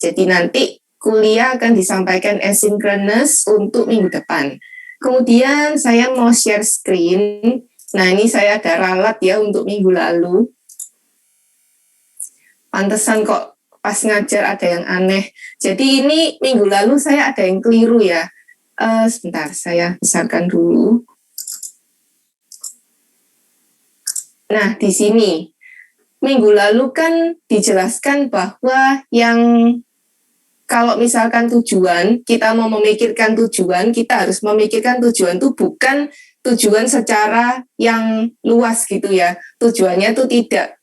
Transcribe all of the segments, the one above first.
Jadi nanti kuliah akan disampaikan asynchronous untuk minggu depan. Kemudian saya mau share screen. Nah, ini saya ada ralat ya untuk minggu lalu. Pantesan kok pas ngajar ada yang aneh. Jadi ini minggu lalu saya ada yang keliru ya. Sebentar, saya besarkan dulu. Nah, di sini minggu lalu kan dijelaskan bahwa yang kalau misalkan tujuan, kita mau memikirkan tujuan, kita harus memikirkan tujuan itu bukan tujuan secara yang luas gitu ya. Tujuannya itu tidak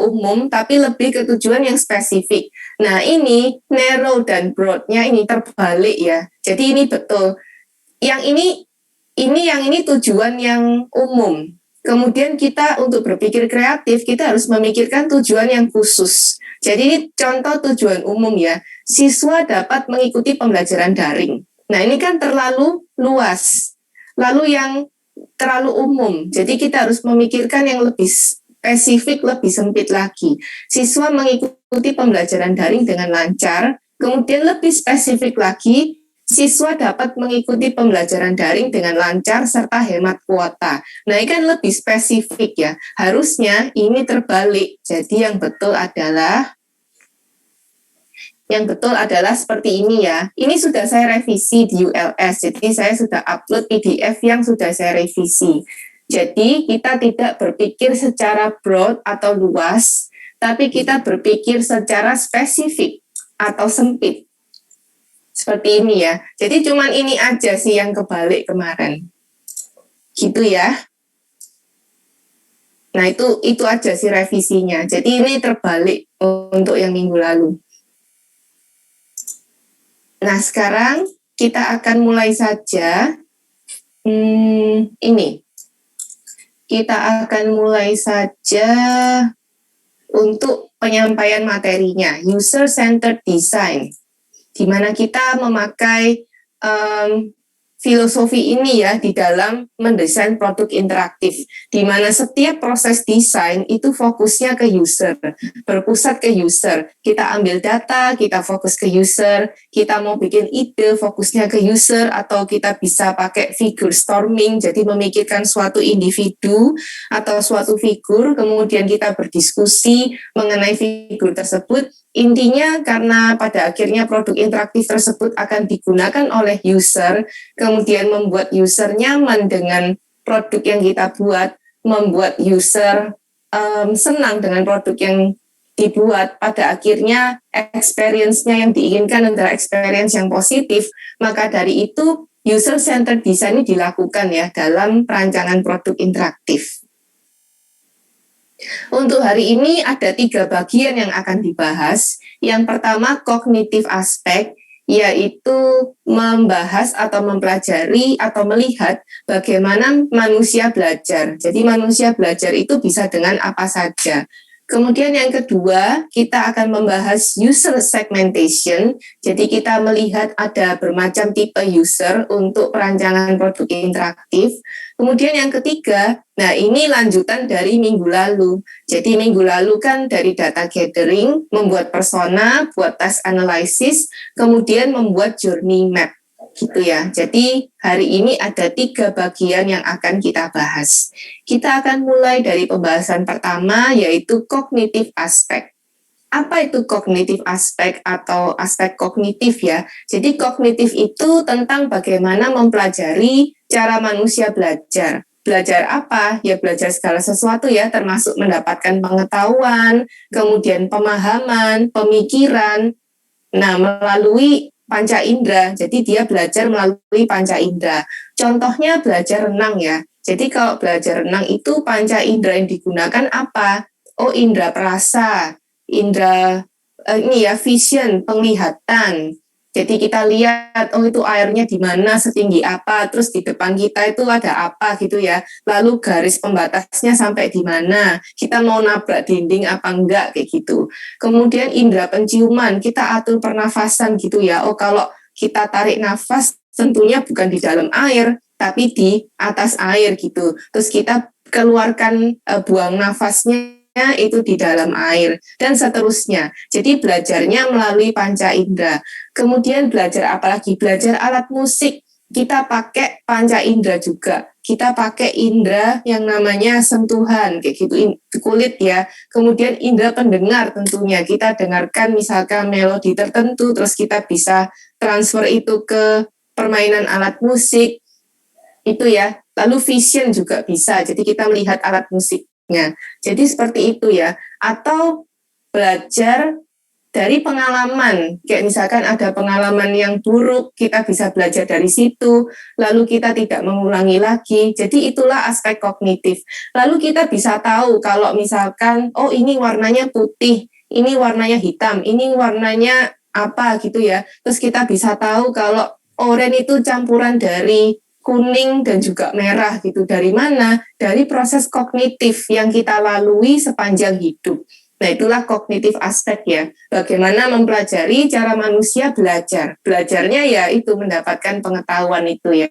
umum, tapi lebih ke tujuan yang spesifik. Nah, ini narrow dan broad-nya ini terbalik ya. Jadi ini betul. Yang ini tujuan yang umum. Kemudian kita untuk berpikir kreatif, kita harus memikirkan tujuan yang khusus. Jadi ini contoh tujuan umum ya. Siswa dapat mengikuti pembelajaran daring. Nah, ini kan terlalu luas. Lalu yang terlalu umum. Jadi kita harus memikirkan yang lebih spesifik, lebih sempit lagi. Siswa mengikuti pembelajaran daring dengan lancar. Kemudian lebih spesifik lagi, siswa dapat mengikuti pembelajaran daring dengan lancar serta hemat kuota. Nah, ini kan lebih spesifik ya. Harusnya ini terbalik. Jadi yang betul adalah seperti ini ya. Ini sudah saya revisi di ULS. Jadi saya sudah upload PDF yang sudah saya revisi. Jadi kita tidak berpikir secara broad atau luas, tapi kita berpikir secara spesifik atau sempit. Seperti ini ya. Jadi cuman ini aja sih yang kebalik kemarin. Gitu ya. Nah, itu aja sih revisinya. Jadi ini terbalik untuk yang minggu lalu. Nah, sekarang kita akan mulai saja. Ini. Kita akan mulai saja untuk penyampaian materinya. User-centered design. Di mana kita memakai filosofi ini ya di dalam mendesain produk interaktif, di mana setiap proses desain itu fokusnya ke user, berpusat ke user. Kita ambil data, kita fokus ke user, kita mau bikin ide, fokusnya ke user, atau kita bisa pakai figure storming, jadi memikirkan suatu individu atau suatu figur, kemudian kita berdiskusi mengenai figur tersebut. Intinya karena pada akhirnya produk interaktif tersebut akan digunakan oleh user, kemudian membuat user nyaman dengan produk yang kita buat, membuat user senang dengan produk yang dibuat, pada akhirnya experience-nya yang diinginkan adalah experience yang positif, maka dari itu user-centered design ini dilakukan ya dalam perancangan produk interaktif. Untuk hari ini ada 3 bagian yang akan dibahas. Yang pertama, kognitif aspek, yaitu membahas atau mempelajari atau melihat bagaimana manusia belajar. Jadi manusia belajar itu bisa dengan apa saja. Kemudian yang kedua, kita akan membahas user segmentation. Jadi kita melihat ada bermacam tipe user untuk perancangan produk interaktif. Kemudian yang ketiga, nah ini lanjutan dari minggu lalu. Jadi minggu lalu kan dari data gathering, membuat persona, buat task analysis, kemudian membuat journey map. Gitu ya. Jadi hari ini ada 3 bagian yang akan kita bahas. Kita akan mulai dari pembahasan pertama, yaitu kognitif aspek. Apa itu kognitif aspek atau aspek kognitif ya? Jadi kognitif itu tentang bagaimana mempelajari cara manusia belajar. Belajar apa? Ya belajar segala sesuatu ya, termasuk mendapatkan pengetahuan, kemudian pemahaman, pemikiran. Nah, melalui panca indera. Jadi dia belajar melalui panca indera. Contohnya belajar renang ya. Jadi kalau belajar renang itu panca indera yang digunakan apa? Oh, indera perasa, indera vision, penglihatan. Jadi kita lihat, oh itu airnya di mana, setinggi apa, terus di depan kita itu ada apa gitu ya. Lalu garis pembatasnya sampai di mana, kita mau nabrak dinding apa enggak, kayak gitu. Kemudian indera penciuman, kita atur pernafasan gitu ya. Oh kalau kita tarik nafas, tentunya bukan di dalam air, tapi di atas air gitu. Terus kita keluarkan buang nafasnya itu di dalam air, dan seterusnya. Jadi belajarnya melalui panca indera. Kemudian belajar apalagi? Belajar alat musik. Kita pakai panca indera juga. Kita pakai indera yang namanya sentuhan, kayak gitu, kulit ya. Kemudian indera pendengar tentunya. Kita dengarkan misalkan melodi tertentu, terus kita bisa transfer itu ke permainan alat musik. Itu ya. Lalu vision juga bisa. Jadi kita melihat alat musiknya. Jadi seperti itu ya. Atau belajar dari pengalaman, kayak misalkan ada pengalaman yang buruk, kita bisa belajar dari situ, lalu kita tidak mengulangi lagi. Jadi itulah aspek kognitif. Lalu kita bisa tahu kalau misalkan, oh ini warnanya putih, ini warnanya hitam, ini warnanya apa gitu ya. Terus kita bisa tahu kalau oranye itu campuran dari kuning dan juga merah gitu. Dari mana? Dari proses kognitif yang kita lalui sepanjang hidup. Nah, itulah kognitif aspek ya. Bagaimana mempelajari cara manusia belajar. Belajarnya ya itu mendapatkan pengetahuan itu ya.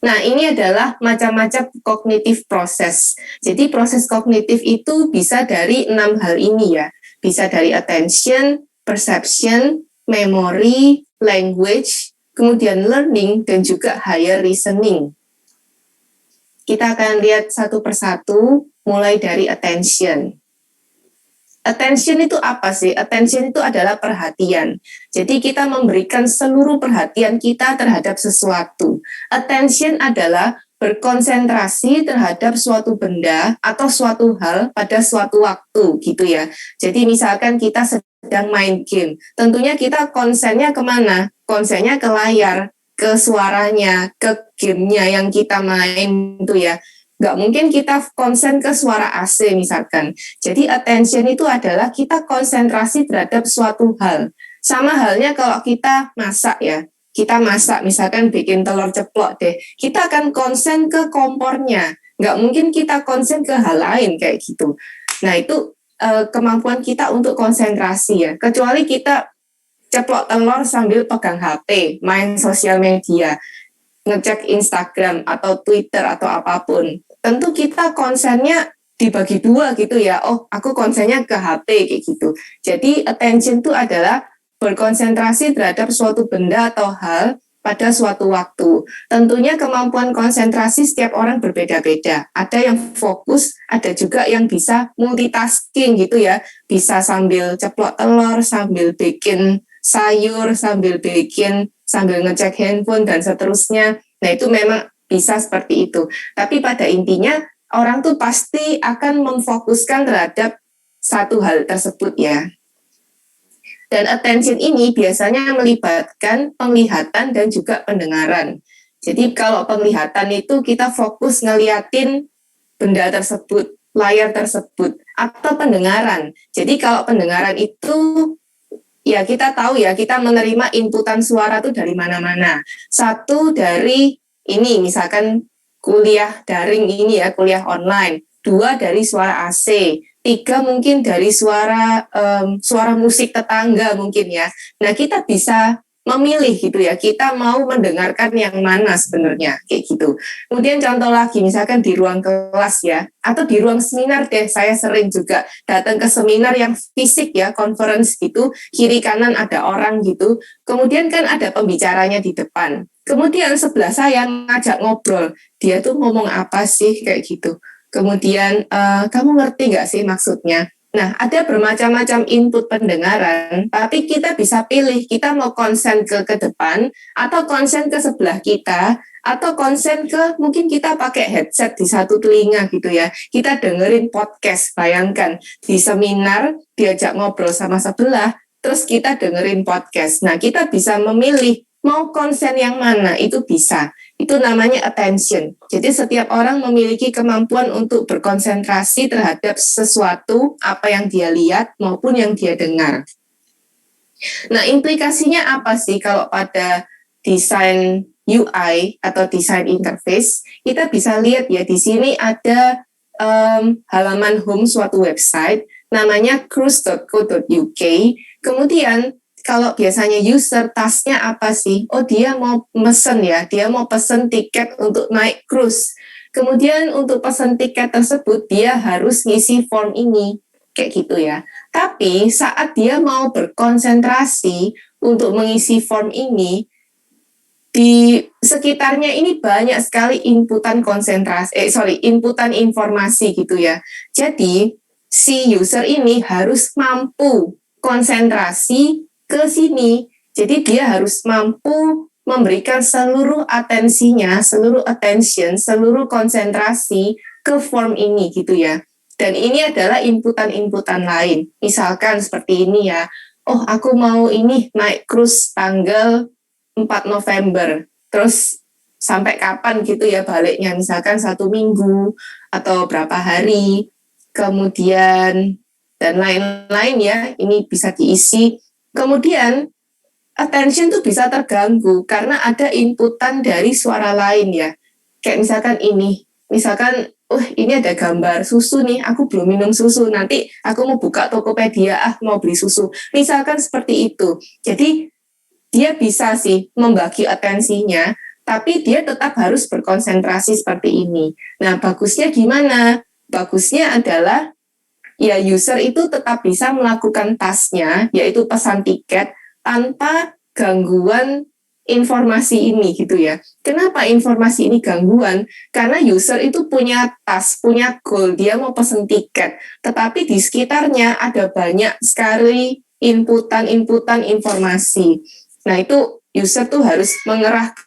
Nah, ini adalah macam-macam kognitif proses. Jadi proses kognitif itu bisa dari 6 hal ini ya. Bisa dari attention, perception, memory, language, kemudian learning, dan juga higher reasoning. Kita akan lihat satu persatu, mulai dari attention. Attention itu apa sih? Attention itu adalah perhatian. Jadi kita memberikan seluruh perhatian kita terhadap sesuatu. Attention adalah berkonsentrasi terhadap suatu benda atau suatu hal pada suatu waktu gitu ya. Jadi misalkan kita sedang main game, tentunya kita konsennya kemana? Konsennya ke layar, ke suaranya, ke gamenya yang kita main itu ya. Nggak mungkin kita konsen ke suara AC misalkan. Jadi attention itu adalah kita konsentrasi terhadap suatu hal. Sama halnya kalau kita masak ya. Kita masak misalkan bikin telur ceplok deh. Kita akan konsen ke kompornya. Nggak mungkin kita konsen ke hal lain kayak gitu. Nah itu kemampuan kita untuk konsentrasi ya. Kecuali kita ceplok telur sambil pegang HP, main sosial media, ngecek Instagram atau Twitter atau apapun. Tentu kita konsennya dibagi dua gitu ya. Oh, aku konsennya ke HP kayak gitu. Jadi attention itu adalah berkonsentrasi terhadap suatu benda atau hal pada suatu waktu. Tentunya kemampuan konsentrasi setiap orang berbeda-beda. Ada yang fokus, ada juga yang bisa multitasking gitu ya. Bisa sambil ceplok telur, sambil bikin sayur, sambil ngecek handphone dan seterusnya. Nah, itu memang bisa seperti itu. Tapi pada intinya orang tuh pasti akan memfokuskan terhadap satu hal tersebut ya. Dan attention ini biasanya melibatkan penglihatan dan juga pendengaran. Jadi kalau penglihatan itu kita fokus ngeliatin benda tersebut, layar tersebut, atau pendengaran. Jadi kalau pendengaran itu ya kita tahu ya, kita menerima inputan suara tuh dari mana-mana. Satu dari ini misalkan kuliah daring ini ya, kuliah online. 2 dari suara AC. 3 mungkin dari suara musik tetangga mungkin ya. Nah kita bisa memilih gitu ya, kita mau mendengarkan yang mana sebenarnya kayak gitu. Kemudian contoh lagi misalkan di ruang kelas ya, atau di ruang seminar deh, saya sering juga datang ke seminar yang fisik ya, conference gitu, kiri kanan ada orang gitu, kemudian kan ada pembicaranya di depan, kemudian sebelah saya ngajak ngobrol, dia tuh ngomong apa sih kayak gitu, kemudian kamu ngerti nggak sih maksudnya. Nah, ada bermacam-macam input pendengaran, tapi kita bisa pilih, kita mau konsen ke depan, atau konsen ke sebelah kita, atau konsen ke, mungkin kita pakai headset di satu telinga gitu ya, kita dengerin podcast, bayangkan, di seminar, diajak ngobrol sama sebelah, terus kita dengerin podcast. Nah, kita bisa memilih, mau konsen yang mana, itu bisa. Itu namanya attention. Jadi setiap orang memiliki kemampuan untuk berkonsentrasi terhadap sesuatu, apa yang dia lihat maupun yang dia dengar. Nah, implikasinya apa sih kalau pada desain UI atau desain interface? Kita bisa lihat ya, di sini ada halaman home suatu website, namanya cruise.co.uk. Kemudian kalau biasanya user tasknya apa sih? Oh dia mau mesen ya, dia mau pesen tiket untuk naik cruise. Kemudian untuk pesan tiket tersebut dia harus ngisi form ini, kayak gitu ya. Tapi saat dia mau berkonsentrasi untuk mengisi form ini, di sekitarnya ini banyak sekali inputan informasi gitu ya. Jadi si user ini harus mampu konsentrasi ke sini. Jadi dia harus mampu memberikan seluruh atensinya, seluruh attention, seluruh konsentrasi ke form ini gitu ya. Dan ini adalah inputan-inputan lain. Misalkan seperti ini ya. Oh, aku mau ini naik cruise tanggal 4 November. Terus sampai kapan gitu ya baliknya, misalkan 1 minggu atau berapa hari, kemudian dan lain-lain ya, ini bisa diisi. Kemudian attention tuh bisa terganggu karena ada inputan dari suara lain ya. Kayak misalkan ini ada gambar susu nih, aku belum minum susu, nanti aku mau buka Tokopedia, mau beli susu. Misalkan seperti itu. Jadi dia bisa sih membagi atensinya, tapi dia tetap harus berkonsentrasi seperti ini. Nah, bagusnya gimana? Bagusnya adalah ya user itu tetap bisa melakukan tasknya, yaitu pesan tiket, tanpa gangguan informasi ini gitu ya. Kenapa informasi ini gangguan? Karena user itu punya task, punya goal, dia mau pesan tiket, tetapi di sekitarnya ada banyak sekali inputan informasi. Nah, itu user tuh harus mengerahkan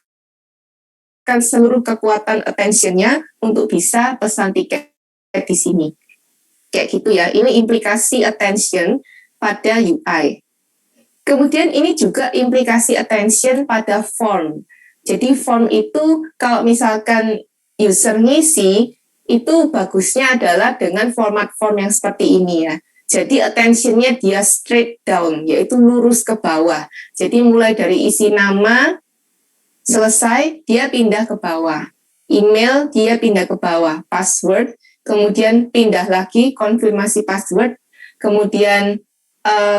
seluruh kekuatan attention-nya untuk bisa pesan tiket di sini. Kayak gitu ya. Ini implikasi attention pada UI. Kemudian ini juga implikasi attention pada form. Jadi form itu kalau misalkan user ngisi, itu bagusnya adalah dengan format form yang seperti ini ya. Jadi attention-nya dia straight down, yaitu lurus ke bawah. Jadi mulai dari isi nama, selesai, dia pindah ke bawah. Email, dia pindah ke bawah. Password, kemudian pindah lagi, konfirmasi password, kemudian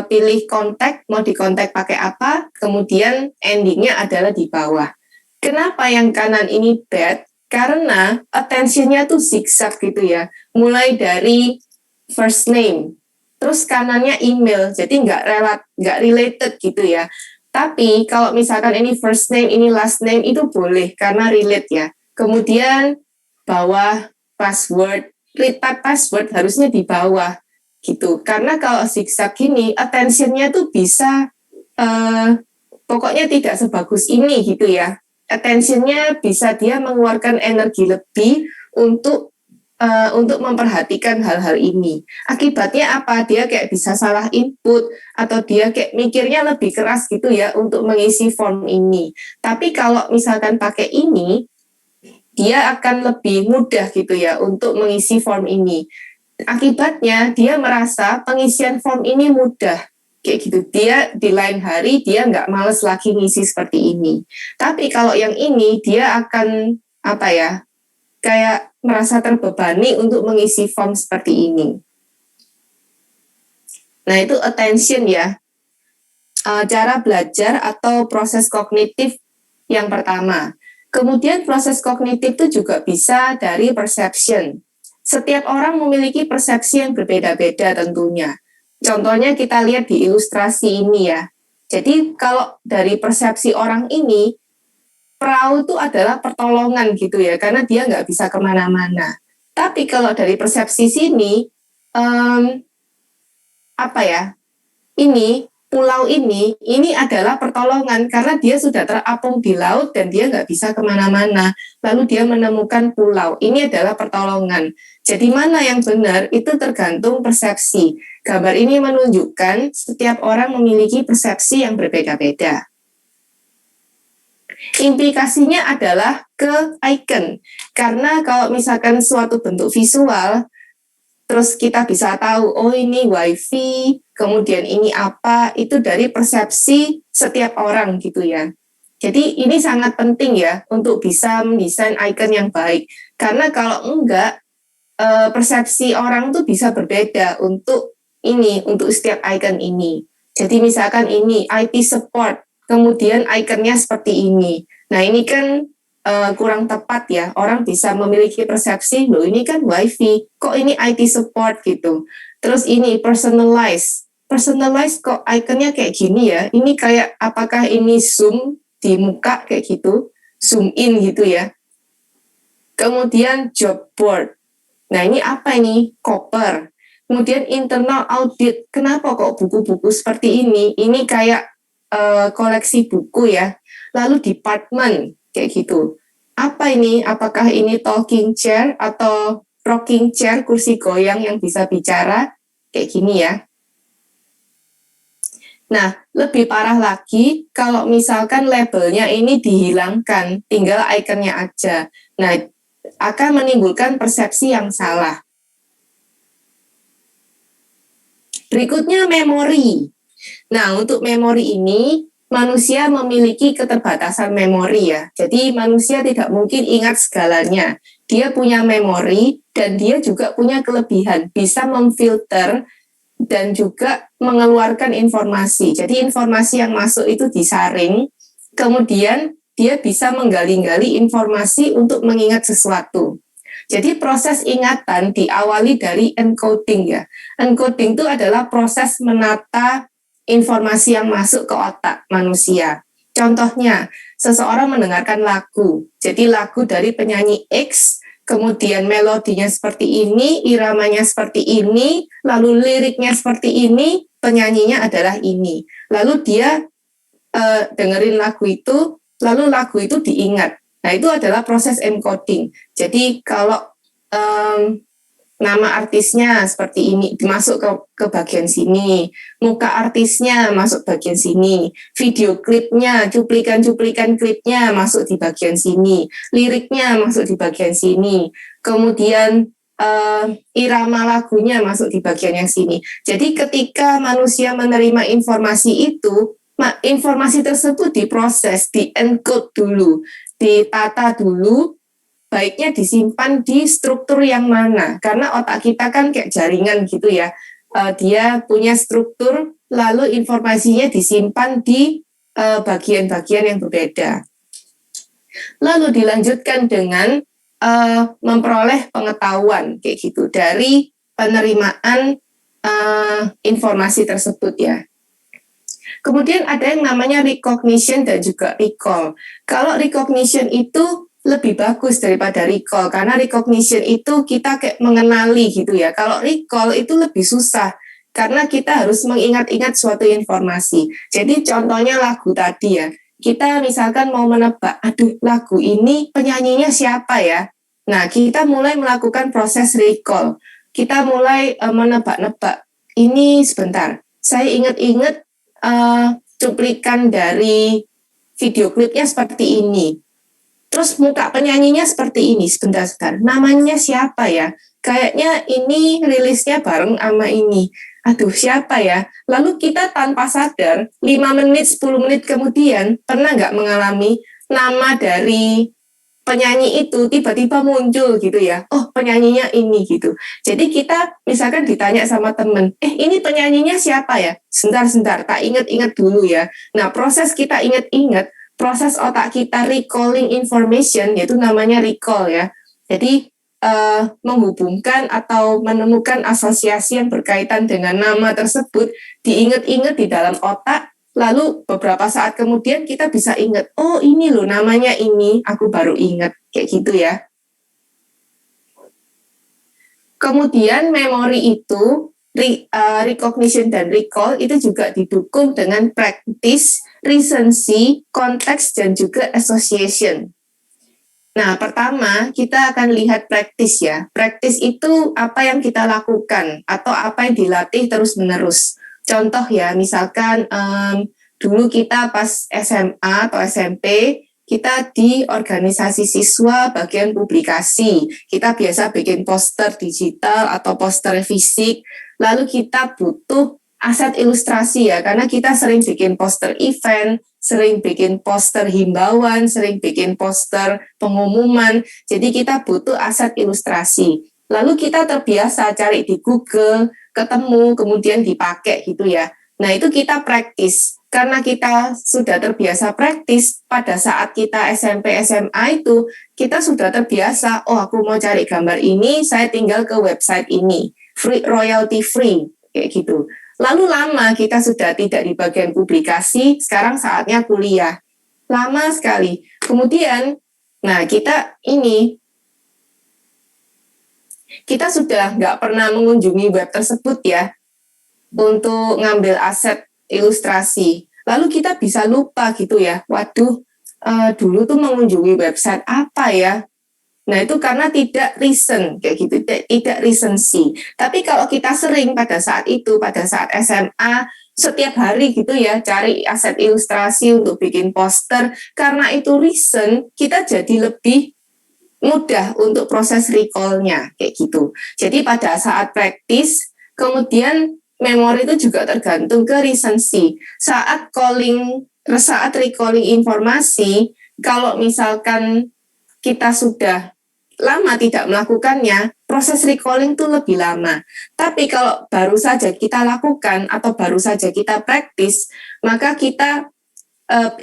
pilih kontak, mau dikontak pakai apa, kemudian endingnya adalah di bawah. Kenapa yang kanan ini bad? Karena attention-nya tuh zigzag gitu ya. Mulai dari first name, terus kanannya email, jadi nggak related gitu ya. Tapi kalau misalkan ini first name, ini last name, itu boleh karena relate ya. Kemudian bawah password, read type password harusnya di bawah gitu. Karena kalau zigzag gini, attention-nya tuh bisa pokoknya tidak sebagus ini gitu ya. Attention-nya bisa dia mengeluarkan energi lebih untuk memperhatikan hal-hal ini. Akibatnya apa? Dia kayak bisa salah input atau dia kayak mikirnya lebih keras gitu ya untuk mengisi form ini. Tapi kalau misalkan pakai ini, dia akan lebih mudah gitu ya untuk mengisi form ini. Akibatnya dia merasa pengisian form ini mudah. Kayak gitu, dia di lain hari dia nggak males lagi ngisi seperti ini. Tapi kalau yang ini dia akan apa ya, kayak merasa terbebani untuk mengisi form seperti ini. Nah, itu attention ya. Cara belajar atau proses kognitif yang pertama. Kemudian proses kognitif itu juga bisa dari perception. Setiap orang memiliki persepsi yang berbeda-beda tentunya. Contohnya kita lihat di ilustrasi ini ya. Jadi kalau dari persepsi orang ini, perahu itu adalah pertolongan gitu ya, karena dia nggak bisa kemana-mana. Tapi kalau dari persepsi sini, apa ya, ini pulau ini adalah pertolongan karena dia sudah terapung di laut dan dia nggak bisa kemana-mana. Lalu dia menemukan pulau, ini adalah pertolongan. Jadi mana yang benar itu tergantung persepsi. Gambar ini menunjukkan setiap orang memiliki persepsi yang berbeda-beda. Implikasinya adalah ke icon, karena kalau misalkan suatu bentuk visual, terus kita bisa tahu, oh ini wifi, kemudian ini apa, itu dari persepsi setiap orang gitu ya. Jadi ini sangat penting ya untuk bisa mendesain icon yang baik, karena kalau enggak, persepsi orang tuh bisa berbeda untuk setiap icon ini. Jadi misalkan ini IT support, kemudian ikonnya seperti ini. Nah ini kan kurang tepat ya. Orang bisa memiliki persepsi, loh ini kan WiFi, kok ini IT support gitu. Terus ini personalize kok ikonnya kayak gini ya. Ini kayak apakah ini zoom di muka kayak gitu, zoom in gitu ya. Kemudian job board. Nah ini apa ini? Koper. Kemudian internal audit. Kenapa kok buku-buku seperti ini? Ini kayak koleksi buku ya. Lalu department kayak gitu. Apa ini? Apakah ini talking chair atau rocking chair, kursi goyang yang bisa bicara? Kayak gini ya. Nah, lebih parah lagi kalau misalkan labelnya ini dihilangkan, tinggal ikonnya aja. Nah, akan menimbulkan persepsi yang salah. Berikutnya memori. Nah, untuk memori ini, manusia memiliki keterbatasan memori ya. Jadi manusia tidak mungkin ingat segalanya. Dia punya memori dan dia juga punya kelebihan, bisa memfilter dan juga mengeluarkan informasi. Jadi informasi yang masuk itu disaring, kemudian dia bisa menggali-gali informasi untuk mengingat sesuatu. Jadi proses ingatan diawali dari encoding ya. Encoding itu adalah proses menata informasi yang masuk ke otak manusia. Contohnya, seseorang mendengarkan lagu. Jadi lagu dari penyanyi X, kemudian melodinya seperti ini, iramanya seperti ini, lalu liriknya seperti ini, penyanyinya adalah ini. Lalu dia dengerin lagu itu, lalu lagu itu diingat. Nah, itu adalah proses encoding. Jadi kalau nama artisnya seperti ini masuk ke bagian sini, muka artisnya masuk bagian sini, video klipnya, cuplikan-cuplikan klipnya masuk di bagian sini, liriknya masuk di bagian sini, kemudian irama lagunya masuk di bagian yang sini. Jadi ketika manusia menerima informasi itu, informasi tersebut diproses, di-encode dulu, ditata dulu, baiknya disimpan di struktur yang mana, karena otak kita kan kayak jaringan gitu ya, dia punya struktur, lalu informasinya disimpan di bagian-bagian yang berbeda. Lalu dilanjutkan dengan memperoleh pengetahuan kayak gitu dari penerimaan informasi tersebut ya. Kemudian ada yang namanya recognition dan juga recall. Kalau recognition itu lebih bagus daripada recall, karena recognition itu kita kayak mengenali gitu ya. Kalau recall itu lebih susah, karena kita harus mengingat-ingat suatu informasi. Jadi contohnya lagu tadi ya, kita misalkan mau menebak, aduh lagu ini penyanyinya siapa ya? Nah, kita mulai melakukan proses recall. Kita mulai menebak-nebak, ini sebentar, saya ingat-ingat cuplikan dari video klipnya seperti ini. Terus muka penyanyinya seperti ini, sebentar. Namanya siapa ya? Kayaknya ini rilisnya bareng sama ini. Aduh, siapa ya? Lalu kita tanpa sadar, 5 menit, 10 menit kemudian, pernah nggak mengalami nama dari penyanyi itu tiba-tiba muncul gitu ya, oh penyanyinya ini gitu. Jadi kita misalkan ditanya sama temen, ini penyanyinya siapa ya? Sebentar, tak ingat-ingat dulu ya. Nah proses kita ingat-ingat, proses otak kita recalling information, yaitu namanya recall ya. Jadi menghubungkan atau menemukan asosiasi yang berkaitan dengan nama tersebut, diingat-ingat di dalam otak. Lalu beberapa saat kemudian kita bisa ingat, oh ini loh namanya ini, aku baru ingat, kayak gitu ya. Kemudian memori itu, recognition dan recall itu juga didukung dengan practice, recency, konteks, dan juga association. Nah, pertama kita akan lihat practice ya. Practice itu apa yang kita lakukan atau apa yang dilatih terus-menerus. Contoh ya, misalkan dulu kita pas SMA atau SMP, kita di organisasi siswa bagian publikasi. Kita biasa bikin poster digital atau poster fisik. Lalu kita butuh aset ilustrasi ya, karena kita sering bikin poster event, sering bikin poster himbauan, sering bikin poster pengumuman. Jadi kita butuh aset ilustrasi. Lalu kita terbiasa cari di Google, ketemu, kemudian dipakai gitu ya. Nah itu kita praktis. karena kita sudah terbiasa praktis pada saat kita SMP SMA itu kita sudah terbiasa, oh aku mau cari gambar ini saya tinggal ke website ini, free, royalty free kayak gitu. Lalu lama kita sudah tidak di bagian publikasi, sekarang saatnya kuliah, lama sekali. Kemudian nah kita sudah nggak pernah mengunjungi web tersebut ya untuk ngambil aset ilustrasi. Lalu kita bisa lupa gitu ya, waduh dulu tuh mengunjungi website apa ya. Nah itu karena tidak reason, kayak gitu, tidak recency. Tapi kalau kita sering pada saat itu, pada saat SMA, setiap hari gitu ya, cari aset ilustrasi untuk bikin poster, karena itu reason, kita jadi lebih mudah untuk proses recall-nya, kayak gitu. Jadi pada saat praktis, kemudian memori itu juga tergantung ke recency. Saat recalling informasi, kalau misalkan kita sudah lama tidak melakukannya, proses recalling itu lebih lama. Tapi kalau baru saja kita lakukan atau baru saja kita praktis, maka kita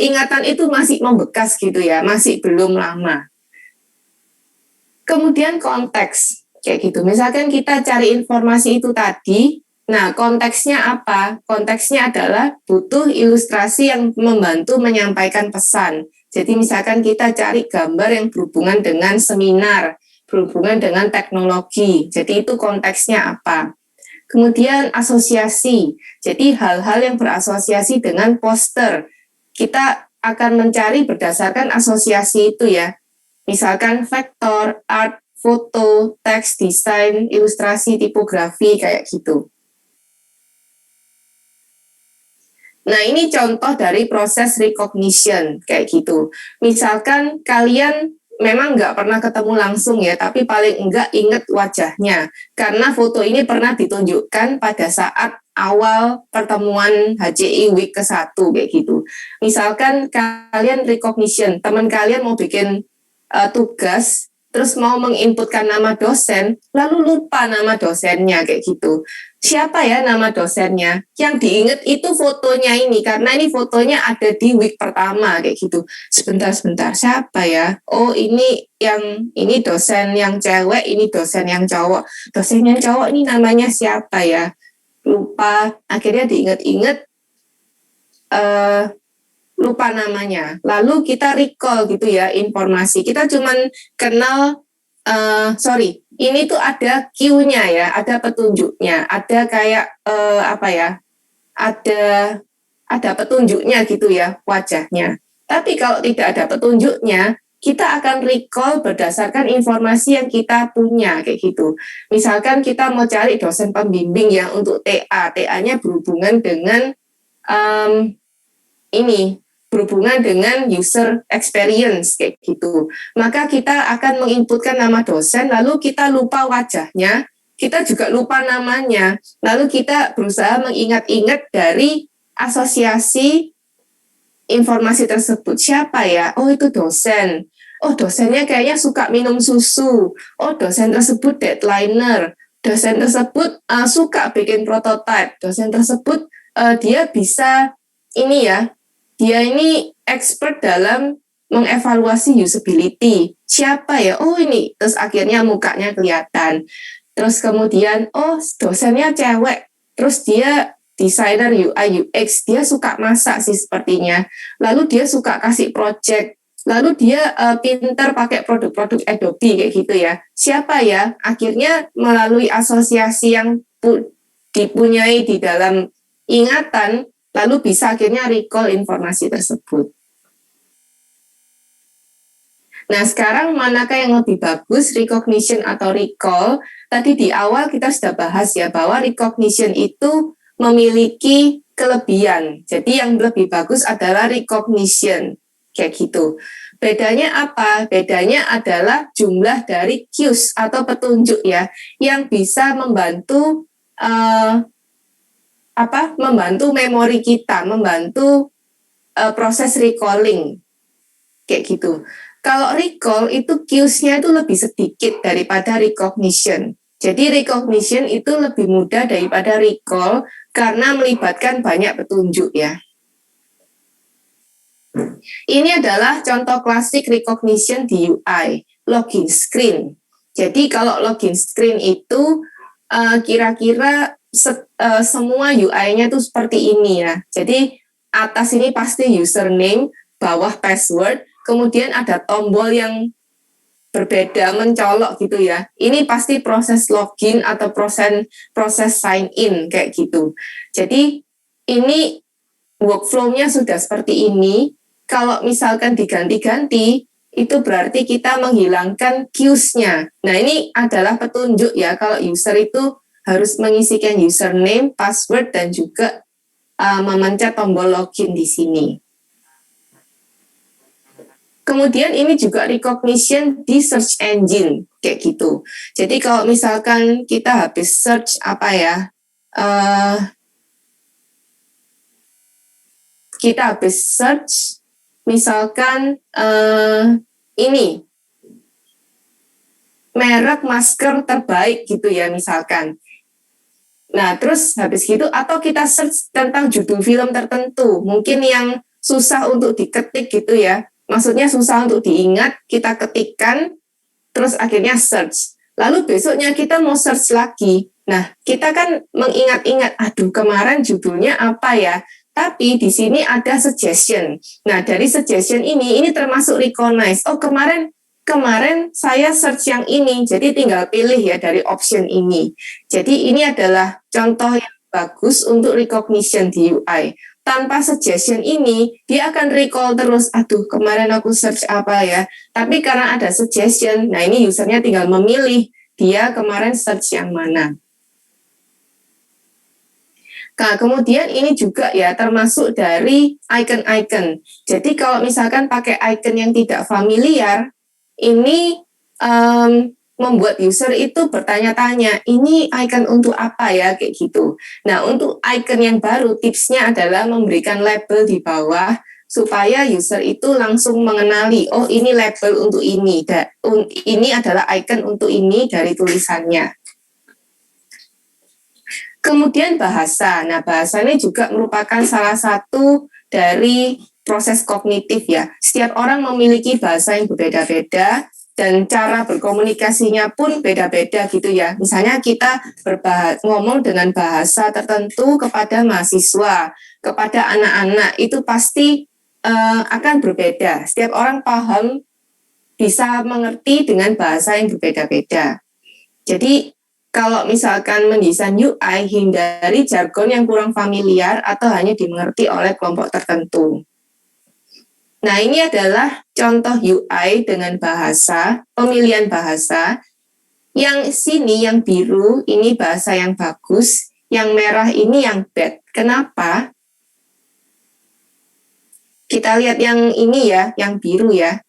ingatan itu masih membekas gitu ya, masih belum lama. Kemudian konteks, kayak gitu. Misalkan kita cari informasi itu tadi, nah konteksnya apa? Konteksnya adalah butuh ilustrasi yang membantu menyampaikan pesan. Jadi misalkan kita cari gambar yang berhubungan dengan seminar, berhubungan dengan teknologi. Jadi itu konteksnya apa? Kemudian asosiasi. Jadi hal-hal yang berasosiasi dengan poster. Kita akan mencari berdasarkan asosiasi itu ya. Misalkan vektor, art, foto, teks, desain, ilustrasi, tipografi, kayak gitu. Nah, ini contoh dari proses recognition, kayak gitu. Misalkan kalian memang nggak pernah ketemu langsung ya, tapi paling enggak inget wajahnya. Karena foto ini pernah ditunjukkan pada saat awal pertemuan HCI Week ke-1, kayak gitu. Misalkan kalian recognition, teman kalian mau bikin tugas, terus mau menginputkan nama dosen, lalu lupa nama dosennya, kayak gitu. Siapa ya nama dosennya? Yang diingat itu fotonya ini, karena ini fotonya ada di week pertama, kayak gitu. Sebentar, siapa ya? Oh, ini dosen yang cewek, ini dosen yang cowok. Dosen yang cowok ini namanya siapa ya? Lupa, akhirnya diingat-ingat, lupa namanya. Lalu kita recall gitu ya informasi. Kita cuman kenal, ini tuh ada cue-nya ya, ada petunjuknya, ada kayak ada petunjuknya gitu ya wajahnya. Tapi kalau tidak ada petunjuknya, kita akan recall berdasarkan informasi yang kita punya kayak gitu. Misalkan kita mau cari dosen pembimbing yang untuk TA-nya berhubungan dengan berhubungan dengan user experience kayak gitu. Maka kita akan menginputkan nama dosen, lalu kita lupa wajahnya, kita juga lupa namanya, lalu kita berusaha mengingat-ingat dari asosiasi informasi tersebut. Siapa ya? Oh, itu dosen. Oh, dosennya kayaknya suka minum susu. Oh, dosen tersebut deadliner. Dosen tersebut suka bikin prototype. Dosen tersebut dia bisa dia ini expert dalam mengevaluasi usability. Siapa ya? Oh, ini. Terus akhirnya mukanya kelihatan. Terus kemudian, oh, dosennya cewek. Terus dia desainer UI UX, dia suka masak sih sepertinya. Lalu dia suka kasih project. Lalu dia pintar pakai produk-produk Adobe kayak gitu ya. Siapa ya? Akhirnya melalui asosiasi yang dipunyai di dalam ingatan, lalu bisa akhirnya recall informasi tersebut. Nah, sekarang manakah yang lebih bagus, recognition atau recall? Tadi di awal kita sudah bahas ya, bahwa recognition itu memiliki kelebihan. Jadi yang lebih bagus adalah recognition, kayak gitu. Bedanya apa? Bedanya adalah jumlah dari cues atau petunjuk ya, yang bisa membantu membantu memori kita, membantu proses recalling, kayak gitu. Kalau recall itu cues-nya itu lebih sedikit daripada recognition. Jadi recognition itu lebih mudah daripada recall karena melibatkan banyak petunjuk ya. Ini adalah contoh klasik recognition di UI, login screen. Jadi kalau login screen itu kira-kira semua UI-nya itu seperti ini ya. Jadi atas ini pasti username, bawah password, kemudian ada tombol yang berbeda mencolok gitu ya. Ini pasti proses login atau proses sign in kayak gitu. Jadi ini workflow-nya sudah seperti ini. Kalau misalkan diganti-ganti, itu berarti kita menghilangkan queues-nya. Nah, ini adalah petunjuk ya kalau user itu harus mengisikan username, password, dan juga memencet tombol login di sini. Kemudian ini juga recognition di search engine, kayak gitu. Jadi kalau misalkan kita habis search apa ya, kita habis search, misalkan ini, merek masker terbaik gitu ya misalkan. Nah terus habis gitu, atau kita search tentang judul film tertentu, mungkin yang susah untuk diketik gitu ya, maksudnya susah untuk diingat, kita ketikkan, terus akhirnya search. Lalu besoknya kita mau search lagi. Nah, kita kan mengingat-ingat, aduh kemarin judulnya apa ya? Tapi di sini ada suggestion. Nah, dari suggestion ini termasuk recognize. Oh, kemarin saya search yang ini, jadi tinggal pilih ya dari option ini. Jadi ini adalah contoh yang bagus untuk recognition di UI. Tanpa suggestion ini, dia akan recall terus, aduh kemarin aku search apa ya. Tapi karena ada suggestion, nah ini usernya tinggal memilih dia kemarin search yang mana. Nah, kemudian ini juga ya termasuk dari icon-icon. Jadi kalau misalkan pakai icon yang tidak familiar, ini membuat user itu bertanya-tanya, ini icon untuk apa ya, kayak gitu. Nah, untuk icon yang baru, tipsnya adalah memberikan label di bawah, supaya user itu langsung mengenali, oh ini label untuk ini, ini adalah icon untuk ini dari tulisannya. Kemudian bahasa. Nah, bahasa ini juga merupakan salah satu dari proses kognitif ya. Setiap orang memiliki bahasa yang berbeda-beda dan cara berkomunikasinya pun beda-beda gitu ya. Misalnya kita ngomong dengan bahasa tertentu kepada mahasiswa, kepada anak-anak, itu pasti akan berbeda. Setiap orang paham, bisa mengerti dengan bahasa yang berbeda-beda. Jadi kalau misalkan mendesain UI, hindari jargon yang kurang familiar atau hanya dimengerti oleh kelompok tertentu. Nah, ini adalah contoh UI dengan bahasa, pemilihan bahasa. Yang sini, yang biru, ini bahasa yang bagus. Yang merah ini yang bad. Kenapa? Kita lihat yang ini ya, yang biru ya.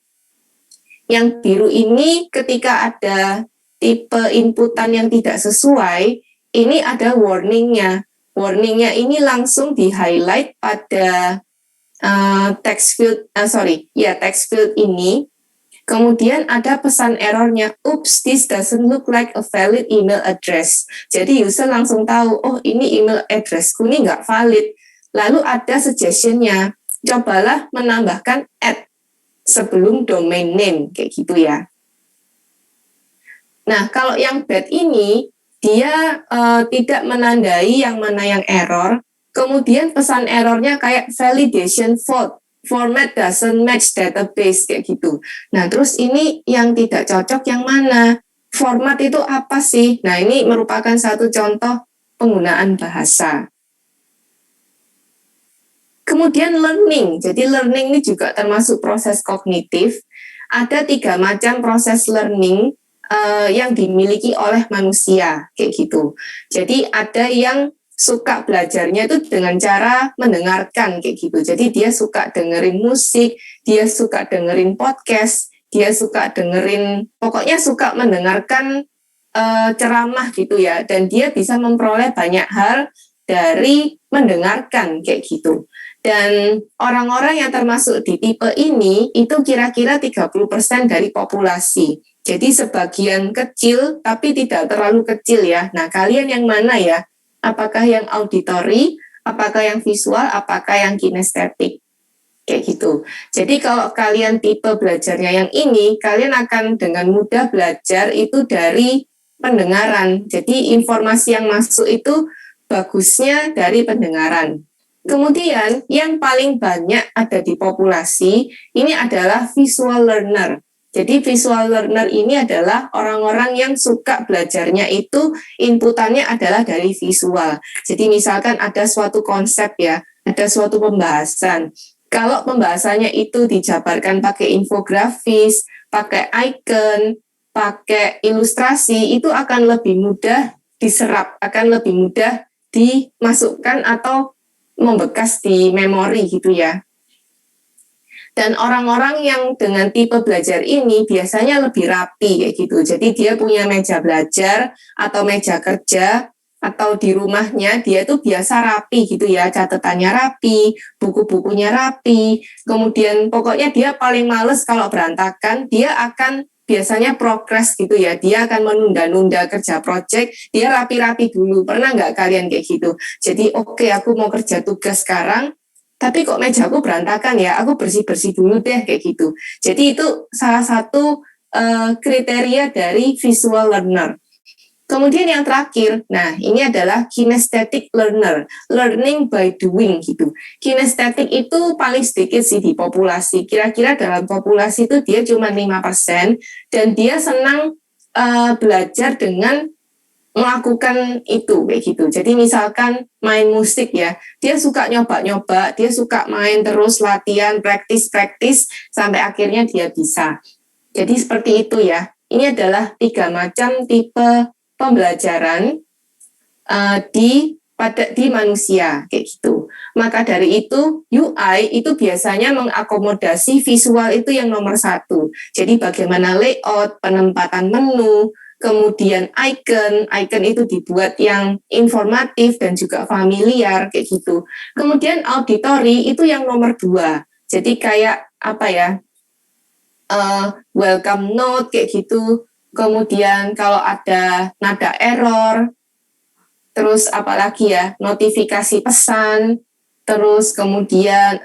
Yang biru ini ketika ada tipe inputan yang tidak sesuai, ini ada warningnya. Warningnya ini langsung di-highlight pada text field ini. Kemudian ada pesan errornya, oops, this doesn't look like a valid email address. Jadi user langsung tahu, oh ini email addressku ini nggak valid. Lalu ada suggestionnya, cobalah menambahkan add sebelum domain name, kayak gitu ya. Nah, kalau yang bad ini, dia tidak menandai yang mana yang error, kemudian pesan errornya kayak validation fault, format doesn't match database, kayak gitu. Nah, terus ini yang tidak cocok yang mana? Format itu apa sih? Nah, ini merupakan satu contoh penggunaan bahasa. Kemudian learning, jadi learning ini juga termasuk proses kognitif. Ada 3 macam proses learning yang dimiliki oleh manusia, kayak gitu. Jadi ada yang suka belajarnya itu dengan cara mendengarkan, kayak gitu. Jadi dia suka dengerin musik, dia suka dengerin podcast, dia suka dengerin, pokoknya suka mendengarkan ceramah gitu ya. Dan dia bisa memperoleh banyak hal dari mendengarkan, kayak gitu. Dan orang-orang yang termasuk di tipe ini itu kira-kira 30% dari populasi. Jadi sebagian kecil tapi tidak terlalu kecil ya. Nah, kalian yang mana ya? Apakah yang auditory, apakah yang visual, apakah yang kinestetik? Kayak gitu. Jadi kalau kalian tipe belajarnya yang ini, kalian akan dengan mudah belajar itu dari pendengaran. Jadi informasi yang masuk itu bagusnya dari pendengaran. Kemudian yang paling banyak ada di populasi ini adalah visual learner. Jadi visual learner ini adalah orang-orang yang suka belajarnya itu inputannya adalah dari visual. Jadi misalkan ada suatu konsep ya, ada suatu pembahasan. Kalau pembahasannya itu dijabarkan pakai infografis, pakai icon, pakai ilustrasi, itu akan lebih mudah diserap, akan lebih mudah dimasukkan atau membekas di memori gitu ya. Dan orang-orang yang dengan tipe belajar ini biasanya lebih rapi kayak gitu. Jadi dia punya meja belajar atau meja kerja atau di rumahnya dia tuh biasa rapi gitu ya, catatannya rapi, buku-bukunya rapi. Kemudian pokoknya dia paling males kalau berantakan, dia akan biasanya progres gitu ya, dia akan menunda-nunda kerja project, dia rapi-rapi dulu. Pernah nggak kalian kayak gitu? Jadi oke, aku mau kerja tugas sekarang, tapi kok mejaku berantakan ya, aku bersih-bersih dulu deh kayak gitu. Jadi itu salah satu kriteria dari visual learner. Kemudian yang terakhir, nah ini adalah kinesthetic learner, learning by doing gitu. Kinesthetic itu paling sedikit sih di populasi, kira-kira dalam populasi itu dia cuma 5% dan dia senang belajar dengan melakukan itu kayak gitu. Jadi misalkan main musik ya, dia suka nyoba-nyoba, dia suka main terus latihan, praktis-praktis sampai akhirnya dia bisa. Jadi seperti itu ya. Ini adalah 3 macam tipe pembelajaran di manusia kayak gitu. Maka dari itu UI itu biasanya mengakomodasi visual itu yang nomor 1. Jadi bagaimana layout, penempatan menu, kemudian icon itu dibuat yang informatif dan juga familiar kayak gitu. Kemudian auditory itu yang nomor 2. Jadi kayak apa ya? Welcome note kayak gitu. Kemudian kalau ada nada error, terus apalagi ya, notifikasi pesan, terus kemudian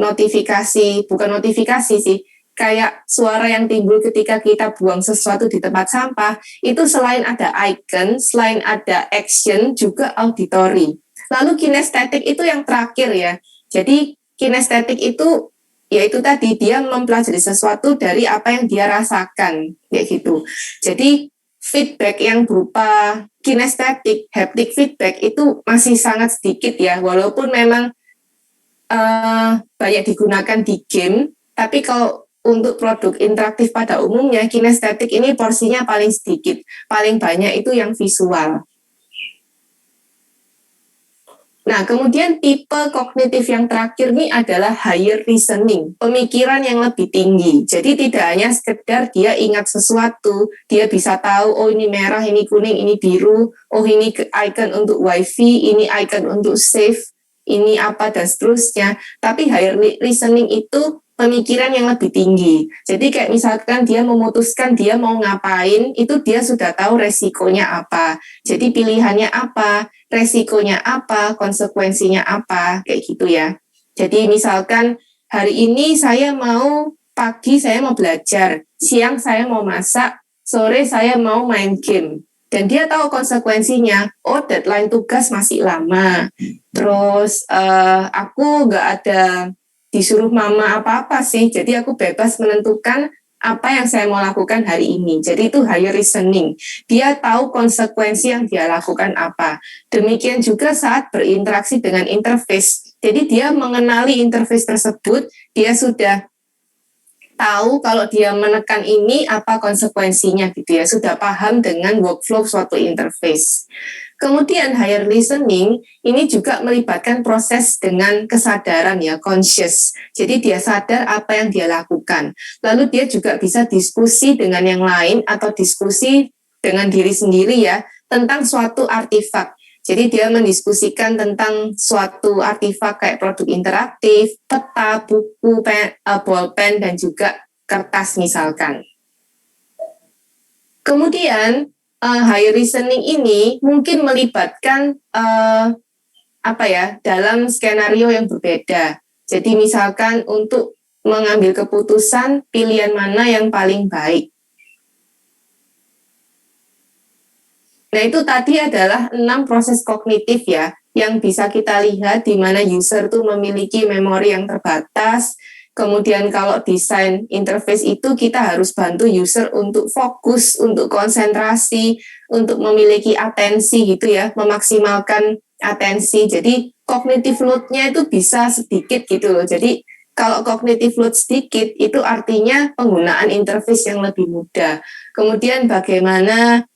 notifikasi, bukan notifikasi sih, kayak suara yang timbul ketika kita buang sesuatu di tempat sampah, itu selain ada icon, selain ada action, juga auditory. Lalu kinestetik itu yang terakhir ya. Jadi kinestetik itu yaitu tadi dia mempelajari sesuatu dari apa yang dia rasakan, kayak gitu. Jadi feedback yang berupa kinestetik, haptic feedback itu masih sangat sedikit ya, walaupun memang banyak digunakan di game, tapi kalau untuk produk interaktif pada umumnya, kinestetik ini porsinya paling sedikit, paling banyak itu yang visual. Nah, kemudian tipe kognitif yang terakhir ini adalah higher reasoning, pemikiran yang lebih tinggi. Jadi tidak hanya sekedar dia ingat sesuatu, dia bisa tahu, oh ini merah, ini kuning, ini biru, oh ini icon untuk wifi, ini icon untuk save, ini apa, dan seterusnya. Tapi higher reasoning itu pemikiran yang lebih tinggi. Jadi kayak misalkan dia memutuskan dia mau ngapain, itu dia sudah tahu resikonya apa. Jadi pilihannya apa, resikonya apa, konsekuensinya apa, kayak gitu ya. Jadi misalkan hari ini saya mau pagi saya mau belajar, siang saya mau masak, sore saya mau main game. Dan dia tahu konsekuensinya, oh deadline tugas masih lama, terus aku nggak ada disuruh mama apa-apa sih, jadi aku bebas menentukan apa yang saya mau lakukan hari ini. Jadi itu higher reasoning. Dia tahu konsekuensi yang dia lakukan apa. Demikian juga saat berinteraksi dengan interface. Jadi dia mengenali interface tersebut, dia sudah tahu kalau dia menekan ini apa konsekuensinya gitu ya, sudah paham dengan workflow suatu interface. Kemudian higher listening ini juga melibatkan proses dengan kesadaran ya, conscious. Jadi dia sadar apa yang dia lakukan. Lalu dia juga bisa diskusi dengan yang lain atau diskusi dengan diri sendiri ya tentang suatu artefak. Jadi dia mendiskusikan tentang suatu artefak kayak produk interaktif, peta, buku, bolpen, dan juga kertas misalkan. Kemudian high reasoning ini mungkin melibatkan dalam skenario yang berbeda. Jadi misalkan untuk mengambil keputusan pilihan mana yang paling baik. Nah, itu tadi adalah 6 proses kognitif ya, yang bisa kita lihat di mana user tuh memiliki memori yang terbatas. Kemudian kalau desain interface itu kita harus bantu user untuk fokus, untuk konsentrasi, untuk memiliki atensi gitu ya, memaksimalkan atensi. Jadi cognitive load-nya itu bisa sedikit gitu loh. Jadi kalau cognitive load sedikit itu artinya penggunaan interface yang lebih mudah. Kemudian bagaimana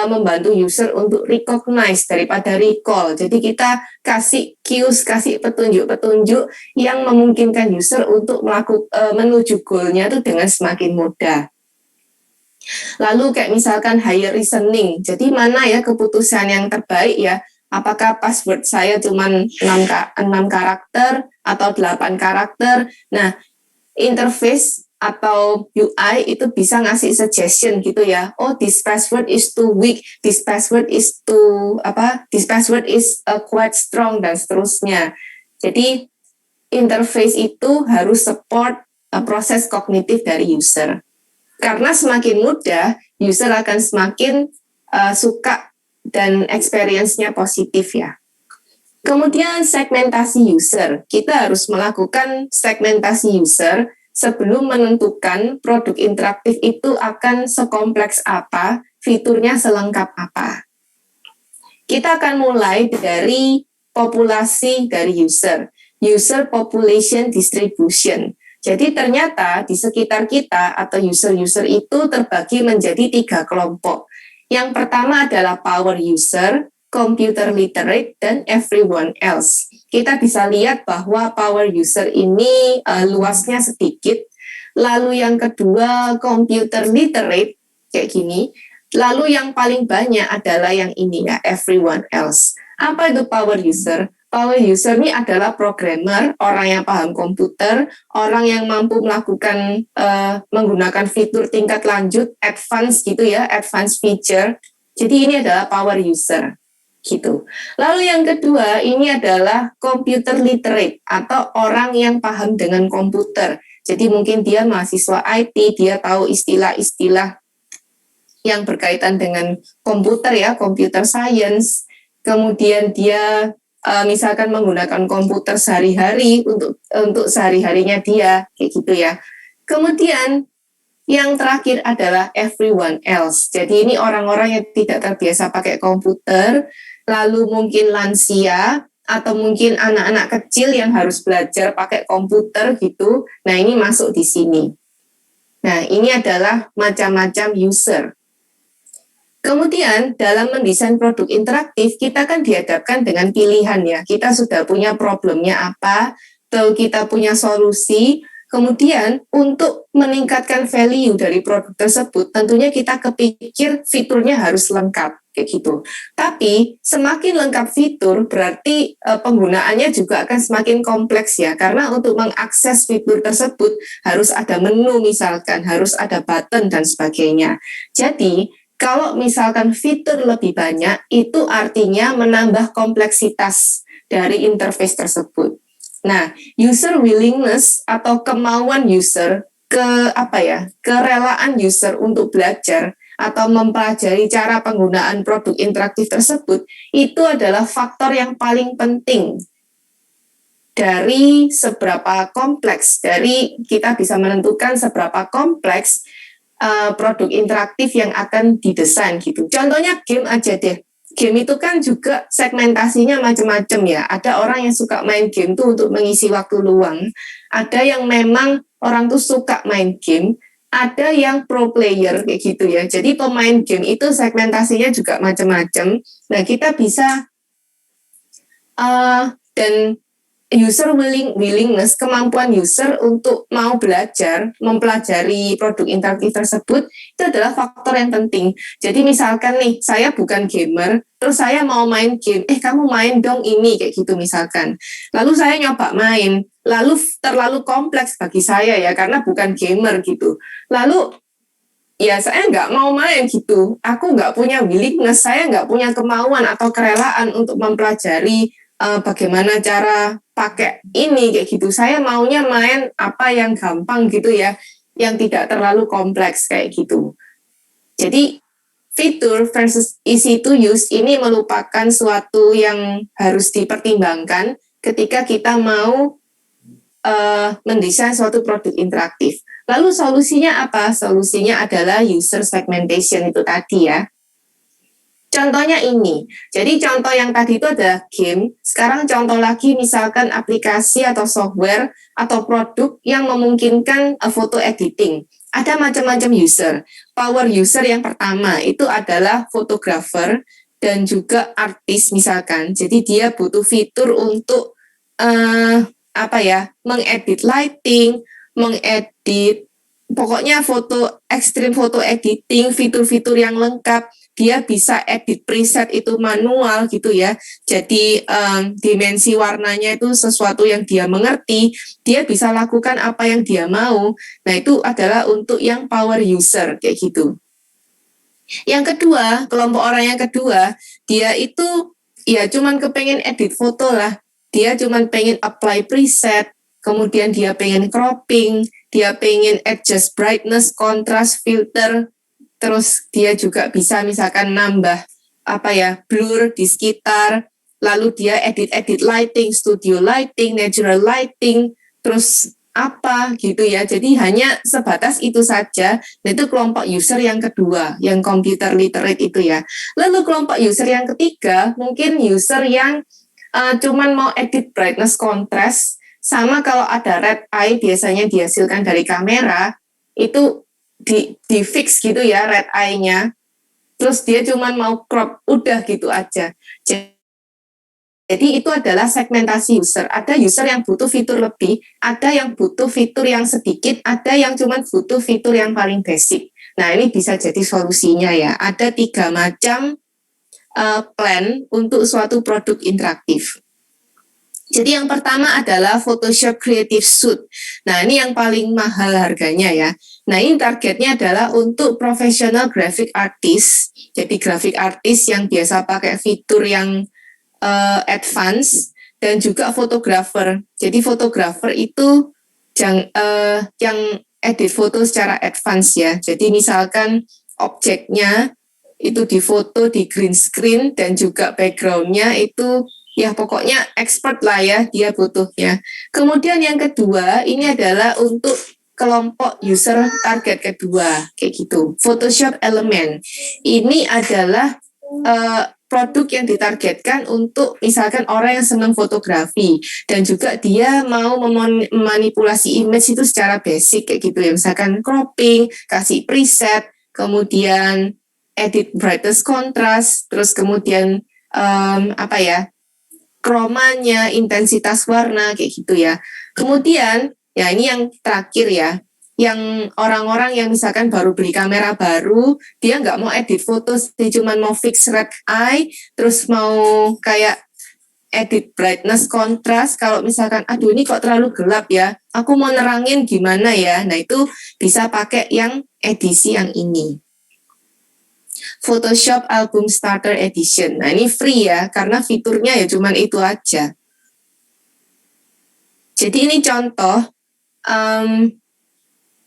membantu user untuk recognize daripada recall. Jadi kita kasih cues, kasih petunjuk-petunjuk yang memungkinkan user untuk menuju goalnya itu dengan semakin mudah. Lalu kayak misalkan higher reasoning. Jadi mana ya keputusan yang terbaik ya? Apakah password saya cuma 6 karakter atau 8 karakter? Nah, interface atau UI itu bisa ngasih suggestion gitu ya. Oh, this password is too weak, this password is quite strong dan seterusnya. Jadi interface itu harus support proses kognitif dari user. Karena semakin mudah, user akan semakin suka dan experience-nya positif ya. Kemudian segmentasi user. Kita harus melakukan segmentasi user sebelum menentukan produk interaktif itu akan sekompleks apa, fiturnya selengkap apa. Kita akan mulai dari populasi dari user population distribution. Jadi ternyata di sekitar kita atau user-user itu terbagi menjadi 3 kelompok. Yang pertama adalah power user, computer literate, dan everyone else. Kita bisa lihat bahwa power user ini luasnya sedikit. Lalu yang kedua computer literate, kayak gini. Lalu yang paling banyak adalah yang ini ya, everyone else. Apa itu power user? Power user ini adalah programmer, orang yang paham komputer, orang yang mampu melakukan menggunakan fitur tingkat lanjut, advance gitu ya, advance feature. Jadi ini adalah power user gitu. Lalu yang kedua ini adalah computer literate atau orang yang paham dengan komputer. Jadi mungkin dia mahasiswa IT, dia tahu istilah-istilah yang berkaitan dengan komputer ya, computer science. Kemudian dia misalkan menggunakan komputer sehari-hari untuk sehari-harinya dia, kayak gitu ya. Kemudian yang terakhir adalah everyone else. Jadi ini orang-orang yang tidak terbiasa pakai komputer, lalu mungkin lansia, atau mungkin anak-anak kecil yang harus belajar pakai komputer gitu. Nah, ini masuk di sini. Nah, ini adalah macam-macam user. Kemudian dalam mendesain produk interaktif, kita kan dihadapkan dengan pilihan ya. Kita sudah punya problemnya apa, atau kita punya solusi. Kemudian untuk meningkatkan value dari produk tersebut, tentunya kita kepikir fiturnya harus lengkap, kayak gitu. Tapi semakin lengkap fitur, berarti penggunaannya juga akan semakin kompleks ya. Karena untuk mengakses fitur tersebut harus ada menu misalkan, harus ada button dan sebagainya. Jadi kalau misalkan fitur lebih banyak, itu artinya menambah kompleksitas dari interface tersebut. Nah, user willingness atau kemauan user kerelaan user untuk belajar atau mempelajari cara penggunaan produk interaktif tersebut, itu adalah faktor yang paling penting dari seberapa kompleks, dari kita bisa menentukan seberapa kompleks produk interaktif yang akan didesain gitu. Contohnya game aja deh. Game itu kan juga segmentasinya macam-macam ya. Ada orang yang suka main game tuh untuk mengisi waktu luang. Ada yang memang orang tuh suka main game. Ada yang pro player kayak gitu ya. Jadi pemain game itu segmentasinya juga macam-macam. Nah, kita bisa dan user willingness, kemampuan user untuk mau belajar, mempelajari produk interaktif tersebut, itu adalah faktor yang penting. Jadi misalkan nih, saya bukan gamer, terus saya mau main game, kamu main dong ini, kayak gitu misalkan. Lalu saya nyoba main, lalu terlalu kompleks bagi saya ya, karena bukan gamer gitu. Lalu ya saya nggak mau main gitu, aku nggak punya willingness, saya nggak punya kemauan atau kerelaan untuk mempelajari bagaimana cara pakai ini kayak gitu. Saya maunya main apa yang gampang gitu ya, yang tidak terlalu kompleks kayak gitu. Jadi fitur versus easy to use ini merupakan suatu yang harus dipertimbangkan ketika kita mau mendesain suatu produk interaktif. Lalu solusinya apa? Solusinya adalah user segmentation itu tadi ya. Contohnya ini, jadi contoh yang tadi itu adalah game, sekarang contoh lagi misalkan aplikasi atau software atau produk yang memungkinkan foto editing. Ada macam-macam user. Power user yang pertama itu adalah fotografer dan juga artis misalkan. Jadi dia butuh fitur untuk mengedit lighting, mengedit pokoknya foto ekstrim, foto editing, fitur-fitur yang lengkap. Dia bisa edit preset itu manual gitu ya. Jadi dimensi warnanya itu sesuatu yang dia mengerti. Dia bisa lakukan apa yang dia mau. Nah itu adalah untuk yang power user kayak gitu. Yang kedua, kelompok orang yang kedua, dia itu ya cuman kepengen edit foto lah. Dia cuman pengen apply preset, kemudian dia pengen cropping, dia pengen adjust brightness, contrast, filter, terus dia juga bisa misalkan nambah blur di sekitar, lalu dia edit lighting, studio lighting, natural lighting, terus apa gitu ya. Jadi hanya sebatas itu saja. Nah, itu kelompok user yang kedua, yang computer literate itu ya. Lalu kelompok user yang ketiga, mungkin user yang cuman mau edit brightness, contrast, sama kalau ada red eye biasanya dihasilkan dari kamera, itu di fix gitu ya red eye-nya, terus dia cuma mau crop, udah gitu aja. Jadi itu adalah segmentasi user. Ada user yang butuh fitur lebih, ada yang butuh fitur yang sedikit, ada yang cuma butuh fitur yang paling basic. Nah ini bisa jadi solusinya ya. Ada 3 macam plan untuk suatu produk interaktif. Jadi yang pertama adalah Photoshop Creative Suite. Nah ini yang paling mahal harganya ya. Nah ini targetnya adalah untuk professional graphic artist. Jadi graphic artist yang biasa pakai fitur yang advance, dan juga fotografer. Jadi fotografer itu yang edit foto secara advance ya. Jadi misalkan objeknya itu difoto di green screen dan juga backgroundnya itu ya pokoknya expert lah ya dia butuhnya. Kemudian yang kedua ini adalah untuk kelompok user target kedua kayak gitu. Photoshop Element ini adalah produk yang ditargetkan untuk misalkan orang yang senang fotografi dan juga dia mau memanipulasi image itu secara basic kayak gitu ya, misalkan cropping, kasih preset, kemudian edit brightness, contrast, terus kemudian kromanya, intensitas warna kayak gitu ya. Kemudian ya ini yang terakhir ya, yang orang-orang yang misalkan baru beli kamera baru, dia nggak mau edit foto, dia cuma mau fix red eye, terus mau kayak edit brightness, contrast. Kalau misalkan, aduh ini kok terlalu gelap ya, aku mau nerangin gimana ya, nah itu bisa pakai yang edisi yang ini. Photoshop Album Starter Edition. Nah ini free ya, karena fiturnya ya cuman itu aja. Jadi ini contoh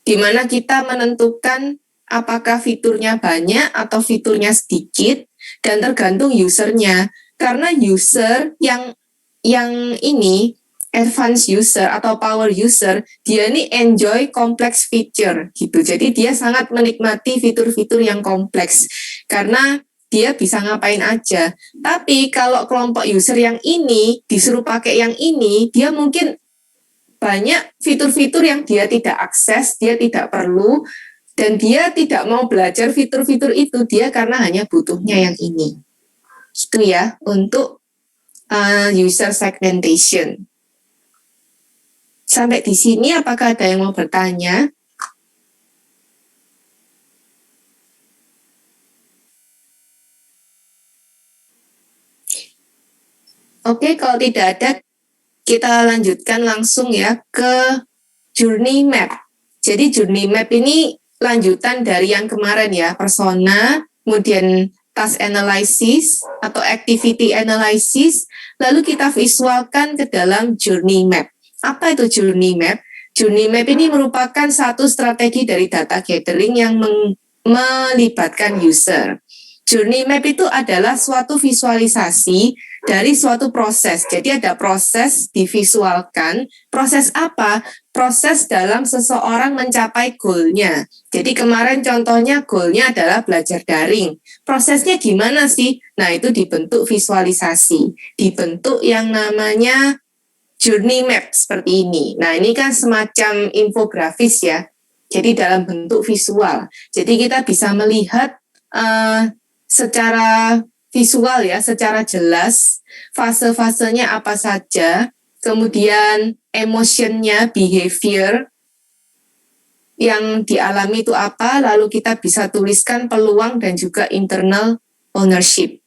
di mana kita menentukan apakah fiturnya banyak atau fiturnya sedikit, dan tergantung usernya. Karena user yang ini advanced user atau power user, dia ini enjoy complex feature gitu. Jadi dia sangat menikmati fitur-fitur yang kompleks karena dia bisa ngapain aja. Tapi kalau kelompok user yang ini disuruh pakai yang ini, dia mungkin banyak fitur-fitur yang dia tidak akses, dia tidak perlu, dan dia tidak mau belajar fitur-fitur itu, dia karena hanya butuhnya yang ini. Itu ya untuk user segmentation. Sampai di sini apakah ada yang mau bertanya? Oke, kalau tidak ada, kita lanjutkan langsung ya ke journey map. Jadi journey map ini lanjutan dari yang kemarin ya, persona, kemudian task analysis atau activity analysis, lalu kita visualkan ke dalam journey map. Apa itu journey map? Journey map ini merupakan satu strategi dari data gathering yang melibatkan user. Journey map itu adalah suatu visualisasi dari suatu proses. Jadi ada proses divisualkan. Proses apa? Proses dalam seseorang mencapai goalnya. Jadi kemarin contohnya goalnya adalah belajar daring. Prosesnya gimana sih? Nah, itu dibentuk visualisasi. Dibentuk yang namanya journey map seperti ini. Nah, ini kan semacam infografis ya. Jadi dalam bentuk visual. Jadi kita bisa melihat secara visual ya, secara jelas fase-fasenya apa saja, kemudian emotionnya, behavior yang dialami itu apa, lalu kita bisa tuliskan peluang dan juga internal ownership.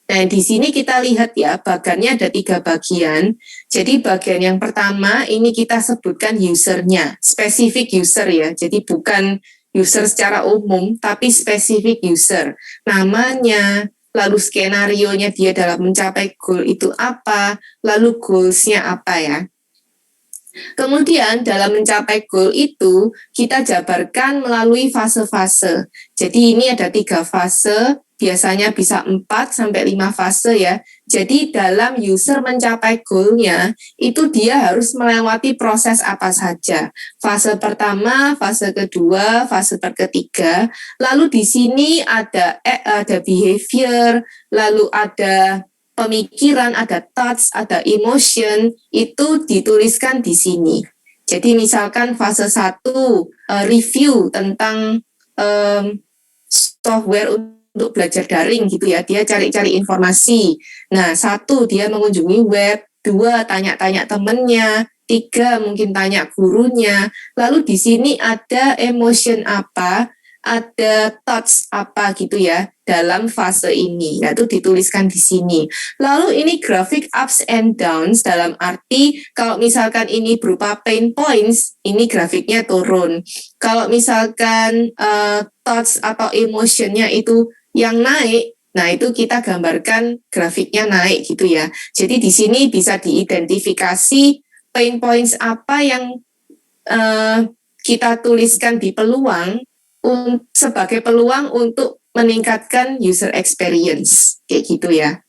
Nah, di sini kita lihat ya, bagannya ada 3 bagian. Jadi bagian yang pertama ini kita sebutkan usernya, spesifik user ya. Jadi bukan user secara umum, tapi spesifik user. Namanya, lalu skenario-nya dia dalam mencapai goal itu apa, lalu goals-nya apa ya. Kemudian dalam mencapai goal itu, kita jabarkan melalui fase-fase. Jadi ini ada 3 fase, biasanya bisa 4-5 fase ya. Jadi dalam user mencapai goal-nya, itu dia harus melewati proses apa saja. Fase pertama, fase kedua, fase ketiga. Lalu di sini ada behavior, lalu ada pemikiran, ada thoughts, ada emotion, itu dituliskan di sini. Jadi misalkan fase 1, review tentang software untuk belajar daring gitu ya, dia cari-cari informasi. Nah, 1, dia mengunjungi web, 2, tanya-tanya temennya, 3, mungkin tanya gurunya. Lalu di sini ada emotion apa, ada thoughts apa gitu ya dalam fase ini, yaitu dituliskan di sini. Lalu ini grafik ups and downs dalam arti kalau misalkan ini berupa pain points, ini grafiknya turun. Kalau misalkan thoughts atau emotionnya itu yang naik, nah itu kita gambarkan grafiknya naik gitu ya. Jadi di sini bisa diidentifikasi pain points apa yang kita tuliskan di peluang sebagai peluang untuk meningkatkan user experience, kayak gitu ya.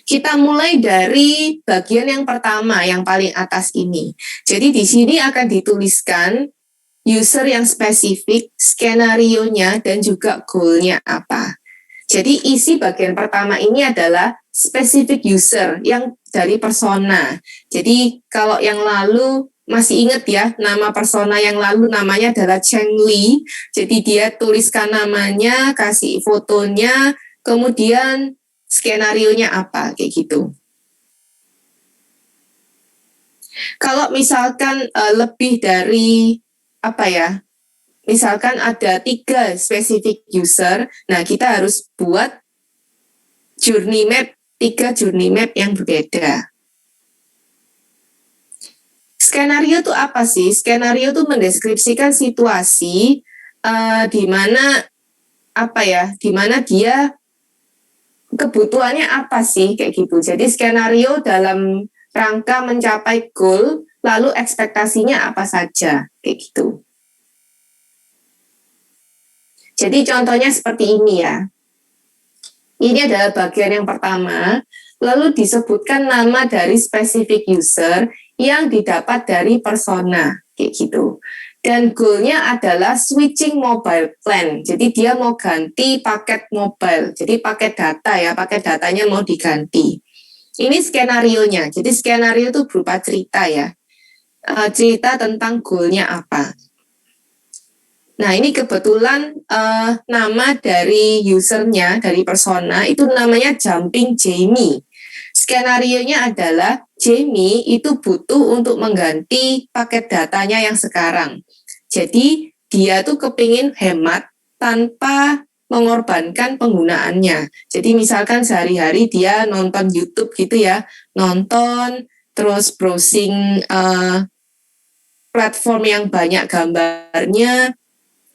Kita mulai dari bagian yang pertama, yang paling atas ini. Jadi di sini akan dituliskan user yang spesifik, skenario-nya, dan juga goal-nya apa. Jadi isi bagian pertama ini adalah specific user yang dari persona. Jadi kalau yang lalu masih ingat ya, nama persona yang lalu namanya adalah Cheng Li. Jadi dia tuliskan namanya, kasih fotonya, kemudian skenario-nya apa, kayak gitu. Kalau misalkan lebih dari apa ya, misalkan ada 3 spesifik user, nah kita harus buat journey map, 3 journey map yang berbeda. Skenario itu apa sih? Skenario itu mendeskripsikan situasi di mana apa ya, di mana dia kebutuhannya apa sih, kayak gitu. Jadi skenario dalam rangka mencapai goal, lalu ekspektasinya apa saja, kayak gitu. Jadi contohnya seperti ini ya. Ini adalah bagian yang pertama, lalu disebutkan nama dari spesifik user yang didapat dari persona, kayak gitu. Dan goalnya adalah switching mobile plan. Jadi dia mau ganti paket mobile. Jadi paket data ya, paket datanya mau diganti. Ini skenarionya. Jadi skenario itu berupa cerita ya. Cerita tentang goalnya apa. Nah, ini kebetulan nama dari usernya, dari persona, itu namanya Jumping Jamie. Skenarionya adalah Jamie itu butuh untuk mengganti paket datanya yang sekarang. Jadi, dia tuh kepingin hemat tanpa mengorbankan penggunaannya. Jadi, misalkan sehari-hari dia nonton YouTube gitu ya, nonton, terus browsing platform yang banyak gambarnya,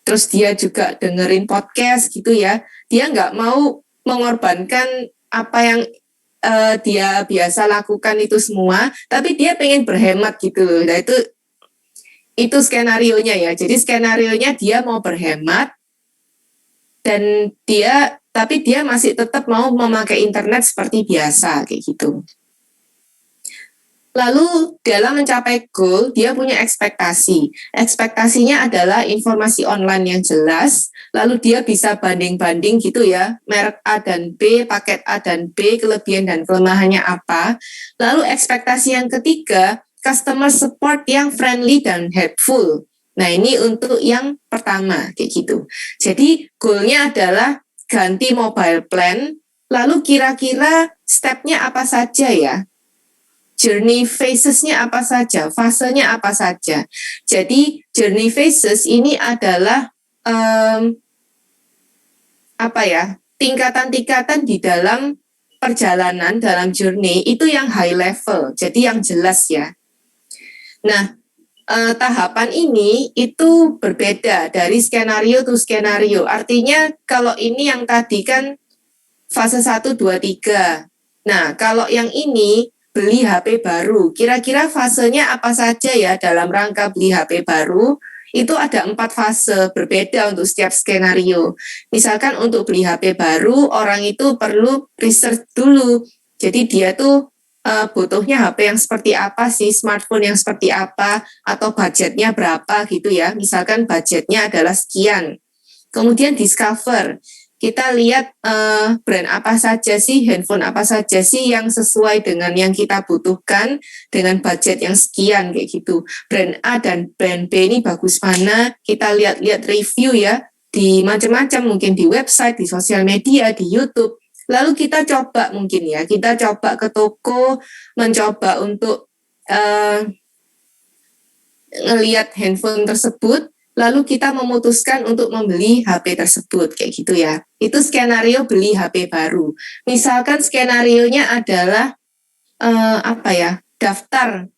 terus dia juga dengerin podcast gitu ya. Dia nggak mau mengorbankan apa yang dia biasa lakukan itu semua, tapi dia pengen berhemat gitu. Nah itu skenarionya ya. Jadi skenarionya dia mau berhemat dan tapi dia masih tetap mau memakai internet seperti biasa kayak gitu. Lalu dalam mencapai goal, dia punya ekspektasi. Ekspektasinya adalah informasi online yang jelas, lalu dia bisa banding-banding gitu ya, merek A dan B, paket A dan B, kelebihan dan kelemahannya apa. Lalu ekspektasi yang ketiga, customer support yang friendly dan helpful. Nah ini untuk yang pertama, kayak gitu. Jadi goalnya adalah ganti mobile plan, lalu kira-kira stepnya apa saja ya? Journey phases-nya apa saja, fasenya apa saja. Jadi journey phases ini adalah tingkatan-tingkatan di dalam perjalanan, dalam journey itu yang high level, jadi yang jelas ya. Nah, tahapan ini itu berbeda dari skenario to skenario. Artinya kalau ini yang tadi kan fase 1, 2, 3. Nah, kalau yang ini beli HP baru, kira-kira fasenya apa saja ya dalam rangka beli HP baru? Itu ada 4 fase berbeda untuk setiap skenario. Misalkan untuk beli HP baru, orang itu perlu research dulu. Jadi dia tuh butuhnya HP yang seperti apa sih, smartphone yang seperti apa, atau budgetnya berapa gitu ya. Misalkan budgetnya adalah sekian. Kemudian discover, kita lihat brand apa saja sih, handphone apa saja sih yang sesuai dengan yang kita butuhkan dengan budget yang sekian kayak gitu. Brand A dan brand B ini bagus mana, kita lihat-lihat review ya di macam-macam, mungkin di website, di sosial media, di YouTube. Lalu kita coba mungkin ya, kita coba ke toko, mencoba untuk ngelihat handphone tersebut, lalu kita memutuskan untuk membeli HP tersebut, kayak gitu ya. Itu skenario beli HP baru. Misalkan skenarionya adalah daftar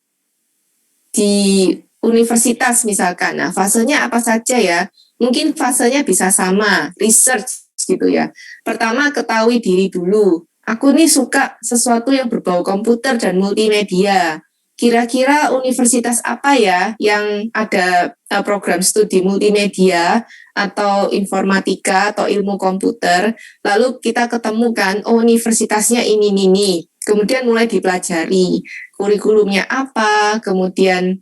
di universitas misalkan. Nah, fasenya apa saja ya? Mungkin fasenya bisa sama, research gitu ya. Pertama, ketahui diri dulu. Aku nih suka sesuatu yang berbau komputer dan multimedia. Kira-kira universitas apa ya yang ada program studi multimedia atau informatika atau ilmu komputer, lalu kita ketemukan, oh universitasnya ini. Kemudian mulai dipelajari kurikulumnya apa, kemudian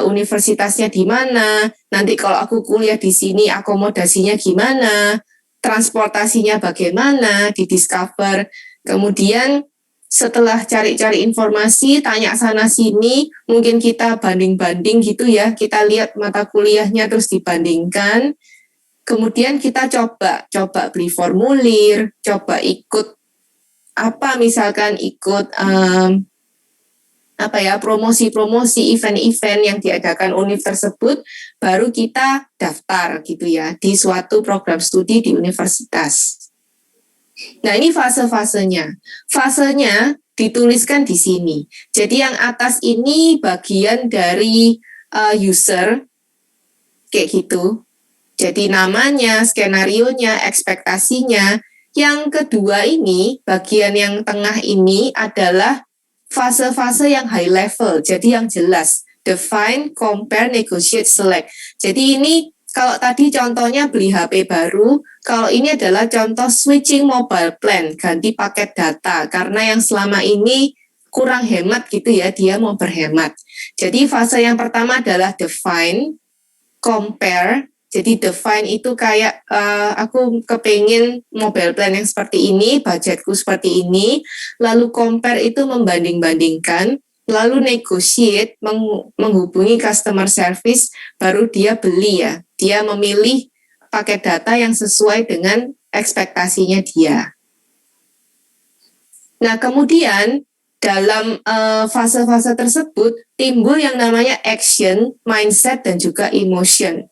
universitasnya di mana, nanti kalau aku kuliah di sini akomodasinya gimana, transportasinya bagaimana, didiscover. Kemudian setelah cari-cari informasi, tanya sana sini, mungkin kita banding-banding gitu ya, kita lihat mata kuliahnya terus dibandingkan. Kemudian kita coba beli formulir, coba ikut misalkan ikut promosi-promosi event-event yang diadakan univ tersebut, baru kita daftar gitu ya di suatu program studi di universitas. Nah, ini fase-fasenya. Fasenya dituliskan di sini. Jadi yang atas ini bagian dari user, kayak gitu. Jadi namanya, skenarionya, ekspektasinya. Yang kedua ini, bagian yang tengah ini adalah fase-fase yang high level, jadi yang jelas. Define, compare, negotiate, select. Jadi ini kalau tadi contohnya beli HP baru, kalau ini adalah contoh switching mobile plan, ganti paket data, karena yang selama ini kurang hemat gitu ya, dia mau berhemat. Jadi fase yang pertama adalah define, compare. Jadi define itu kayak aku kepengen mobile plan yang seperti ini, budgetku seperti ini. Lalu compare itu membanding-bandingkan. Lalu negotiate, menghubungi customer service, baru dia beli ya. Dia memilih paket data yang sesuai dengan ekspektasinya dia. Nah, kemudian dalam fase-fase tersebut timbul yang namanya action, mindset, dan juga emotion.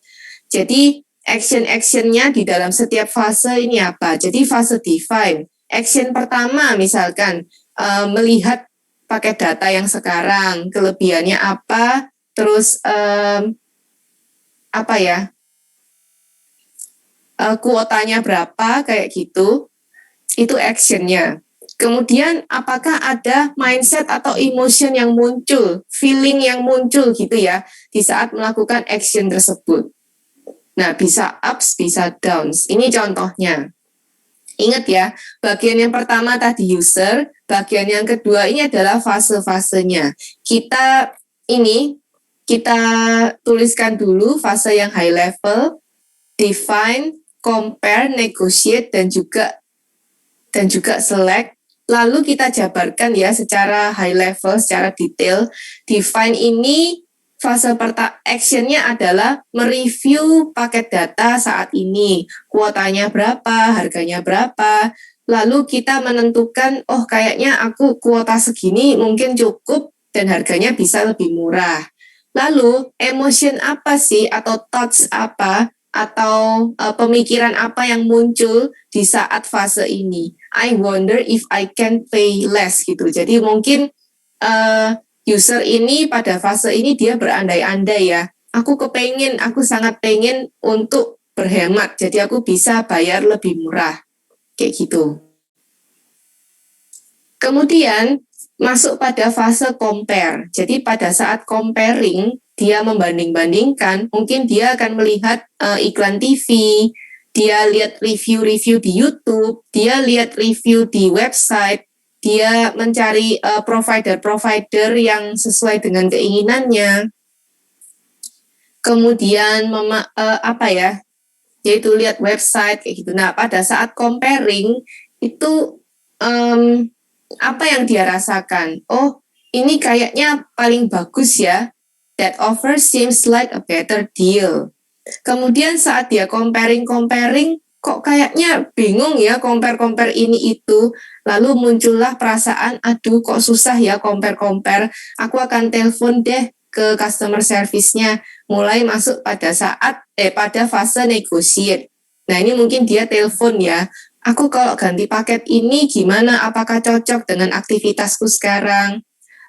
Jadi action-actionnya di dalam setiap fase ini apa? Jadi fase define. Action pertama misalkan melihat paket data yang sekarang, kelebihannya apa, terus kuotanya berapa kayak gitu, itu actionnya. Kemudian apakah ada mindset atau emotion yang muncul, feeling yang muncul gitu ya di saat melakukan action tersebut. Nah, bisa ups, bisa downs. Ini contohnya. Ingat ya, bagian yang pertama tadi user, bagian yang kedua ini adalah fase-fasenya. Kita tuliskan dulu fase yang high level, define, compare, negotiate, dan juga select. Lalu kita jabarkan ya secara high level, secara detail. Define ini fase actionnya adalah mereview paket data saat ini. Kuotanya berapa, harganya berapa. Lalu kita menentukan, oh kayaknya aku kuota segini mungkin cukup dan harganya bisa lebih murah. Lalu emotion apa sih atau thoughts apa atau pemikiran apa yang muncul di saat fase ini. I wonder if I can pay less gitu. Jadi mungkin user ini pada fase ini dia berandai-andai ya. Aku sangat pengen untuk berhemat. Jadi aku bisa bayar lebih murah. Kayak gitu. Kemudian masuk pada fase compare. Jadi pada saat comparing, dia membanding-bandingkan, mungkin dia akan melihat iklan TV, dia lihat review-review di YouTube, dia lihat review di website, dia mencari provider-provider yang sesuai dengan keinginannya. Kemudian yaitu lihat website kayak gitu. Nah, pada saat comparing itu apa yang dia rasakan? Oh, ini kayaknya paling bagus ya. That offer seems like a better deal. Kemudian saat dia comparing, kok kayaknya bingung ya compare ini itu. Lalu muncullah perasaan, aduh kok susah ya compare. Aku akan telepon deh ke customer service-nya. Mulai masuk pada fase negotiate. Nah, ini mungkin dia telepon ya. Aku kalau ganti paket ini gimana? Apakah cocok dengan aktivitasku sekarang?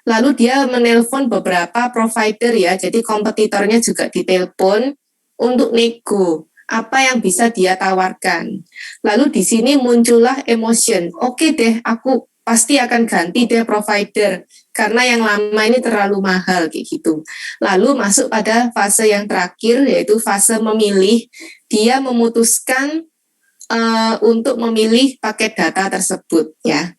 Lalu dia menelpon beberapa provider ya, jadi kompetitornya juga ditelepon untuk nego. Apa yang bisa dia tawarkan? Lalu di sini muncullah emotion. Oke deh, aku pasti akan ganti deh provider karena yang lama ini terlalu mahal kayak gitu. Lalu masuk pada fase yang terakhir yaitu fase memilih. Dia memutuskan untuk memilih paket data tersebut ya.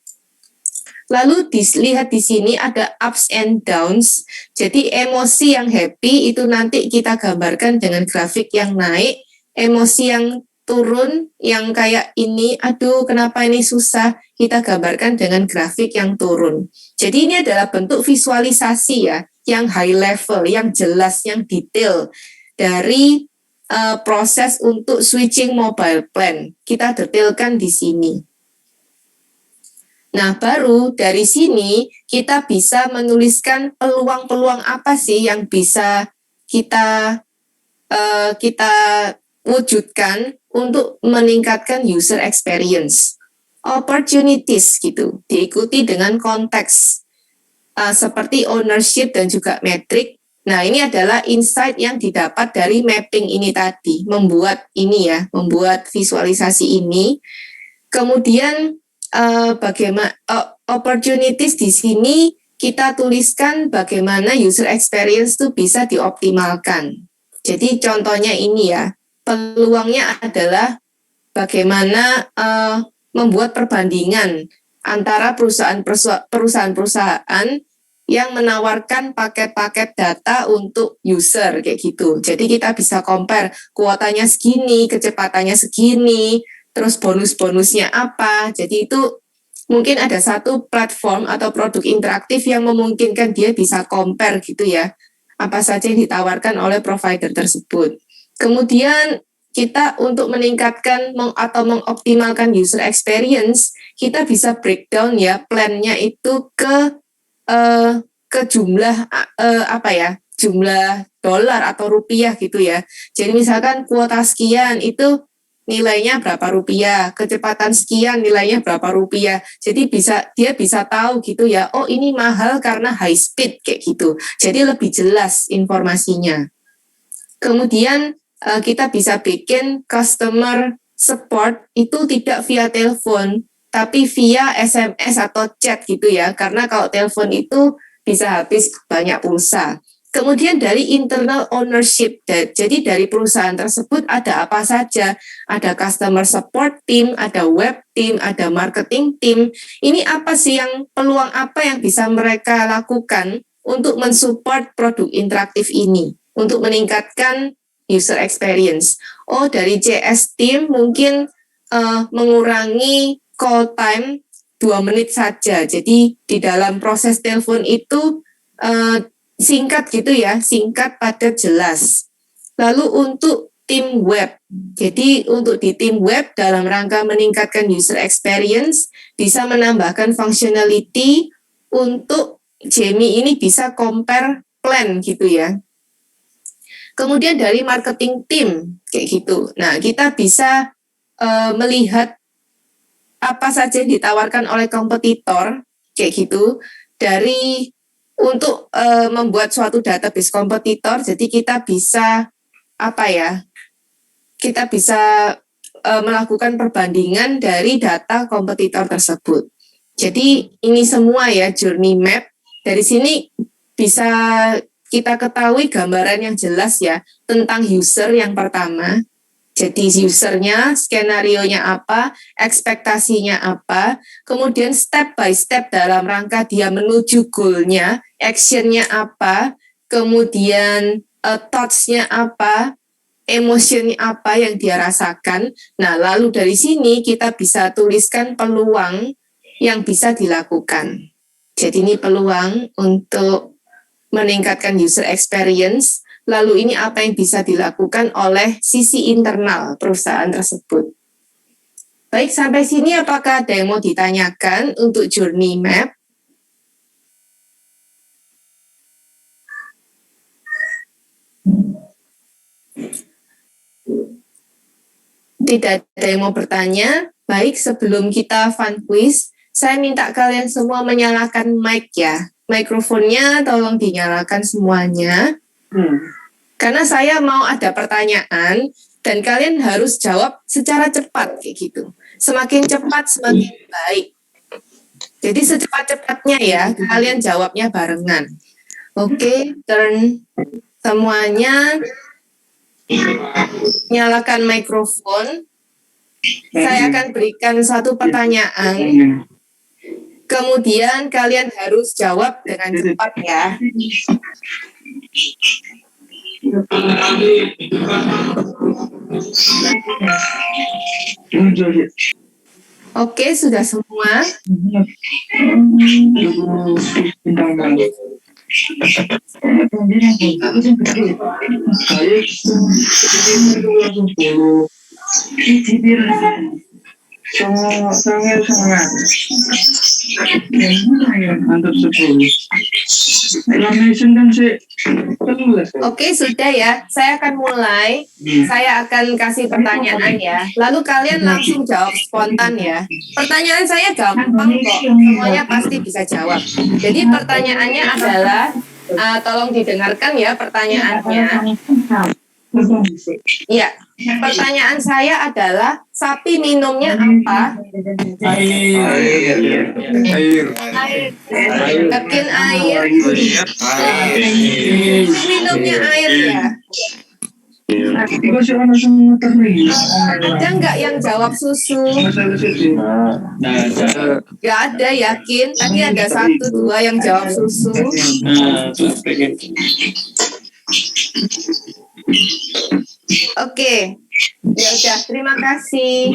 Lalu dilihat di sini ada ups and downs. Jadi emosi yang happy itu nanti kita gambarkan dengan grafik yang naik. Emosi yang turun yang kayak ini, aduh kenapa ini susah, kita gambarkan dengan grafik yang turun. Jadi ini adalah bentuk visualisasi ya, yang high level, yang jelas, yang detail dari proses untuk switching mobile plan. Kita detailkan di sini. Nah, baru dari sini kita bisa menuliskan peluang-peluang apa sih yang bisa kita wujudkan untuk meningkatkan user experience. Opportunities gitu, diikuti dengan konteks seperti ownership dan juga metric. Nah, ini adalah insight yang didapat dari mapping ini tadi, membuat visualisasi ini. Kemudian bagaimana opportunities di sini kita tuliskan bagaimana user experience itu bisa dioptimalkan. Jadi contohnya ini ya, peluangnya adalah bagaimana membuat perbandingan antara perusahaan-perusahaan yang menawarkan paket-paket data untuk user kayak gitu. Jadi kita bisa compare kuotanya segini, kecepatannya segini, terus bonus-bonusnya apa. Jadi itu mungkin ada satu platform atau produk interaktif yang memungkinkan dia bisa compare gitu ya, apa saja yang ditawarkan oleh provider tersebut. Kemudian kita untuk meningkatkan atau mengoptimalkan user experience, kita bisa breakdown ya plan-nya itu ke jumlah jumlah dolar atau rupiah gitu ya. Jadi misalkan kuota sekian itu nilainya berapa rupiah, kecepatan sekian nilainya berapa rupiah. Jadi dia bisa tahu gitu ya, oh ini mahal karena high speed kayak gitu. Jadi lebih jelas informasinya. Kemudian kita bisa bikin customer support itu tidak via telepon, tapi via SMS atau chat gitu ya, karena kalau telepon itu bisa habis banyak pulsa. Kemudian dari internal ownership, jadi dari perusahaan tersebut ada apa saja, ada customer support team, ada web team, ada marketing team. Ini apa sih peluang apa yang bisa mereka lakukan untuk mensupport produk interaktif ini, untuk meningkatkan user experience. Oh, dari CS team mungkin mengurangi call time 2 menit saja. Jadi di dalam proses telepon itu singkat gitu ya, singkat, padat, jelas. Lalu untuk tim web, jadi untuk di tim web dalam rangka meningkatkan user experience, bisa menambahkan functionality untuk Jamie ini bisa compare plan gitu ya. Kemudian dari marketing team, kayak gitu. Nah, kita bisa melihat apa saja yang ditawarkan oleh kompetitor, kayak gitu, dari untuk membuat suatu database kompetitor. Jadi kita bisa kita bisa melakukan perbandingan dari data kompetitor tersebut. Jadi ini semua ya journey map. Dari sini bisa kita ketahui gambaran yang jelas ya tentang user yang pertama. Jadi usernya, skenario-nya apa, ekspektasinya apa, kemudian step by step dalam rangka dia menuju goal-nya, action-nya apa, kemudian thoughts-nya apa, emotion-nya apa yang dia rasakan. Nah, lalu dari sini kita bisa tuliskan peluang yang bisa dilakukan. Jadi ini peluang untuk meningkatkan user experience. Lalu ini apa yang bisa dilakukan oleh sisi internal perusahaan tersebut. Baik, sampai sini apakah ada yang mau ditanyakan untuk journey map? Tidak ada yang mau bertanya? Baik, sebelum kita fun quiz, saya minta kalian semua menyalakan mic ya. Mikrofonnya tolong dinyalakan semuanya. Karena saya mau ada pertanyaan dan kalian harus jawab secara cepat kayak gitu. Semakin cepat semakin baik. Jadi secepat-cepatnya ya, kalian jawabnya barengan. Oke, turn semuanya. Nyalakan mikrofon. Saya akan berikan satu pertanyaan. Kemudian kalian harus jawab dengan cepat ya. Oke, sudah semua. Oke, sudah ya. Saya akan mulai. Saya akan kasih pertanyaan ya. Lalu kalian langsung jawab spontan ya. Pertanyaan saya gampang kok. Semuanya pasti bisa jawab. Jadi pertanyaannya adalah, tolong didengarkan ya pertanyaannya. Iya, pertanyaan saya adalah sapi minumnya apa? Air. Yakin air? Minumnya air ya? Ada nggak yang jawab susu? Nggak ada, yakin? Tadi ada 1, 2 yang jawab susu. Oke, ya udah, terima kasih.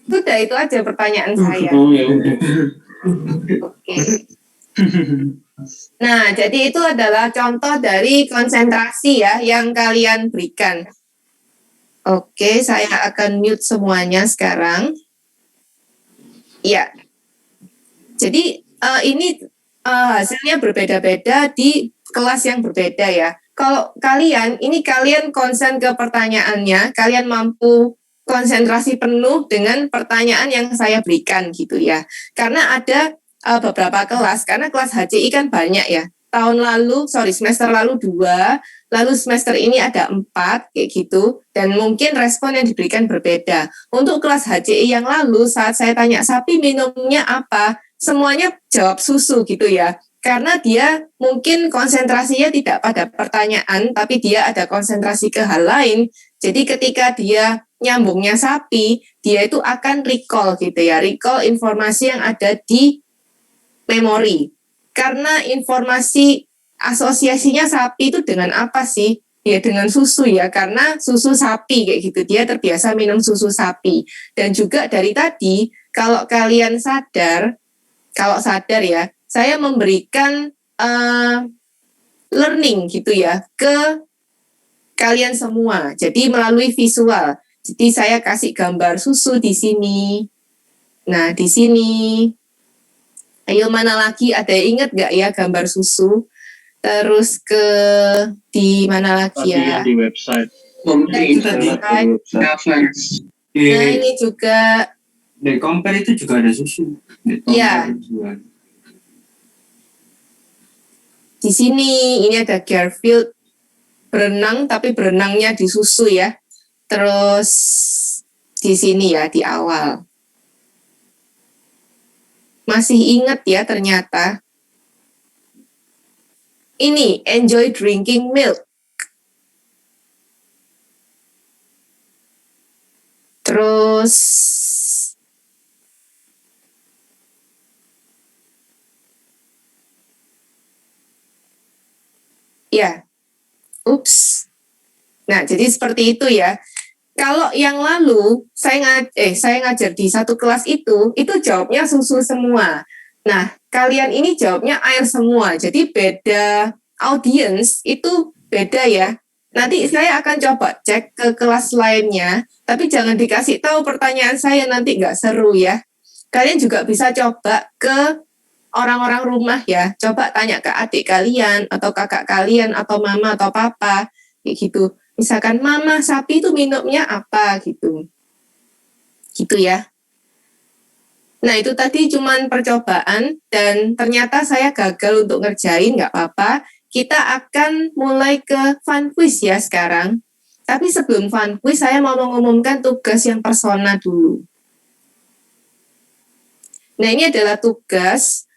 Sudah itu aja pertanyaan saya. Oke. Nah, jadi itu adalah contoh dari konsentrasi ya yang kalian berikan. Oke, saya akan mute semuanya sekarang. Ya. Jadi ini hasilnya berbeda-beda di kelas yang berbeda ya. Kalau kalian konsen ke pertanyaannya, kalian mampu konsentrasi penuh dengan pertanyaan yang saya berikan gitu ya. Karena ada beberapa kelas, karena kelas HCI kan banyak ya. semester lalu 2, lalu semester ini ada 4, kayak gitu, dan mungkin respon yang diberikan berbeda. Untuk kelas HCI yang lalu, saat saya tanya sapi minumnya apa, semuanya jawab susu gitu ya. Karena dia mungkin konsentrasinya tidak pada pertanyaan, tapi dia ada konsentrasi ke hal lain. Jadi ketika dia nyambungnya sapi, dia itu akan recall gitu ya, recall informasi yang ada di memori. Karena informasi asosiasinya sapi itu dengan apa sih? Ya dengan susu ya, karena susu sapi kayak gitu. Dia terbiasa minum susu sapi. Dan juga dari tadi, kalau kalian sadar, ya, saya memberikan learning gitu ya ke kalian semua. Jadi melalui visual. Jadi saya kasih gambar susu di sini. Nah, di sini. Ayo mana lagi? Ada yang ingat nggak ya gambar susu? Terus di mana lagi ya? Di website. Nah, ini juga di Compare itu juga ada susu. Iya. Di sini ini ada Garfield berenang, tapi berenangnya di susu ya. Terus di sini ya di awal. Masih ingat ya ternyata. Ini enjoy drinking milk. Terus ya. Ups. Nah, jadi seperti itu ya. Kalau yang lalu saya ngajar di satu kelas itu jawabnya susu semua. Nah, kalian ini jawabnya air semua. Jadi beda audience itu beda ya. Nanti saya akan coba cek ke kelas lainnya, tapi jangan dikasih tahu pertanyaan saya, nanti nggak seru ya. Kalian juga bisa coba ke orang-orang rumah ya. Coba tanya ke adik kalian atau kakak kalian atau mama atau papa kayak gitu. Misalkan mama sapi itu minumnya apa gitu. Gitu ya. Nah itu tadi cuman percobaan dan ternyata saya gagal untuk ngerjain, nggak apa-apa. Kita akan mulai ke fun quiz ya sekarang. Tapi sebelum fun quiz saya mau mengumumkan tugas yang persona dulu. Nah ini adalah tugas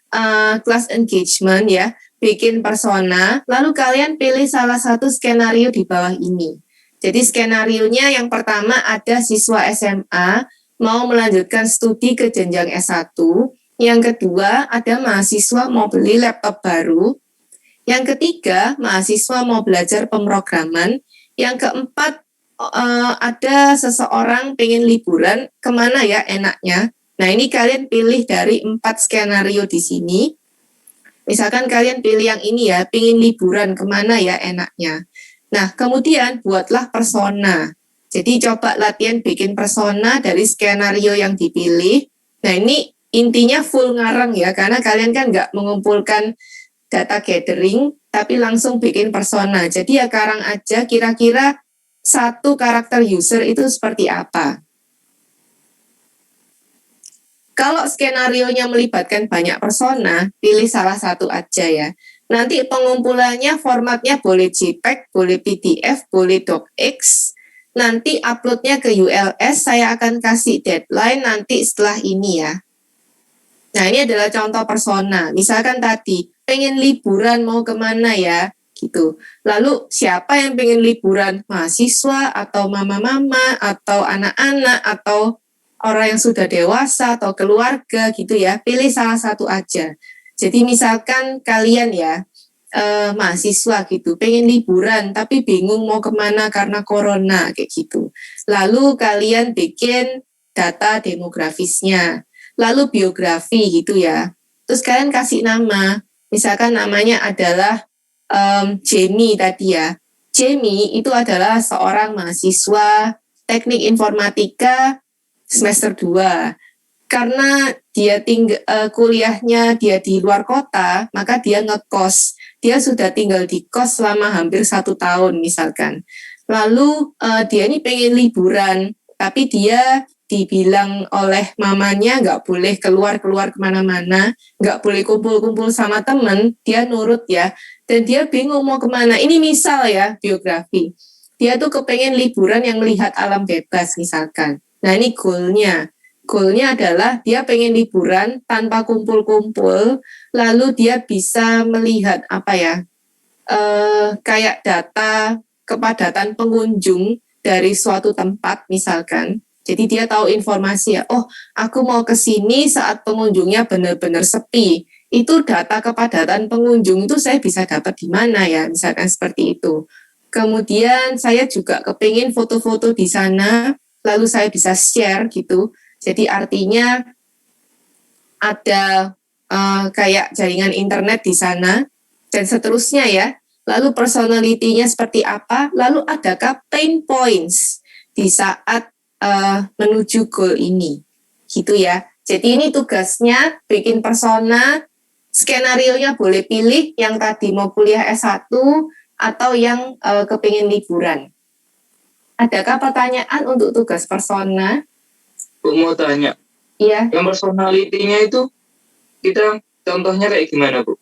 class engagement ya. Bikin persona, lalu kalian pilih salah satu skenario di bawah ini. Jadi skenarionya yang pertama ada siswa SMA mau melanjutkan studi ke jenjang S1. Yang kedua ada mahasiswa mau beli laptop baru. Yang ketiga mahasiswa mau belajar pemrograman. Yang keempat ada seseorang pengen liburan, kemana ya enaknya. Nah ini kalian pilih dari 4 skenario di sini. Misalkan kalian pilih yang ini ya, pingin liburan kemana ya enaknya. Nah, kemudian buatlah persona. Jadi coba latihan bikin persona dari skenario yang dipilih. Nah, ini intinya full ngarang ya, karena kalian kan nggak mengumpulkan data gathering, tapi langsung bikin persona. Jadi ya karang aja kira-kira satu karakter user itu seperti apa. Kalau skenarionya melibatkan banyak persona, pilih salah satu aja ya. Nanti pengumpulannya formatnya boleh JPEG, boleh PDF, boleh DocX. Nanti uploadnya ke ULS, saya akan kasih deadline nanti setelah ini ya. Nah ini adalah contoh persona. Misalkan tadi, pengen liburan mau kemana ya? Gitu. Lalu siapa yang pengen liburan? Mahasiswa atau mama-mama atau anak-anak atau orang yang sudah dewasa atau keluarga gitu ya, pilih salah satu aja. Jadi misalkan kalian ya, mahasiswa gitu, pengen liburan tapi bingung mau kemana karena corona kayak gitu. Lalu kalian bikin data demografisnya, lalu biografi gitu ya. Terus kalian kasih nama, misalkan namanya adalah Jamie tadi ya. Jamie itu adalah seorang mahasiswa teknik informatika semester 2. Karena dia kuliahnya dia di luar kota, maka dia ngekos. Dia sudah tinggal di kos selama hampir 1 tahun misalkan. Lalu dia ini pengen liburan, tapi dia dibilang oleh mamanya nggak boleh keluar-keluar kemana-mana, nggak boleh kumpul-kumpul sama temen, dia nurut ya. Dan dia bingung mau kemana. Ini misal ya, biografi. Dia tuh kepengen liburan yang melihat alam bebas misalkan. Nah ini goalnya. Goalnya adalah dia pengen liburan tanpa kumpul-kumpul, lalu dia bisa melihat apa ya, kayak data kepadatan pengunjung dari suatu tempat misalkan. Jadi dia tahu informasi ya, oh aku mau ke sini saat pengunjungnya benar-benar sepi. Itu data kepadatan pengunjung itu saya bisa dapat di mana ya, misalkan seperti itu. Kemudian saya juga kepingin foto-foto di sana, lalu saya bisa share gitu. Jadi artinya ada kayak jaringan internet di sana dan seterusnya ya. Lalu personality-nya seperti apa? Lalu adakah pain points di saat menuju goal ini? Gitu ya. Jadi ini tugasnya bikin persona, skenario-nya boleh pilih yang tadi mau kuliah S1 atau yang kepingin liburan. Adakah pertanyaan untuk tugas persona? Bu, mau tanya, Iya. yang personality-nya itu kita contohnya kayak gimana, Bu?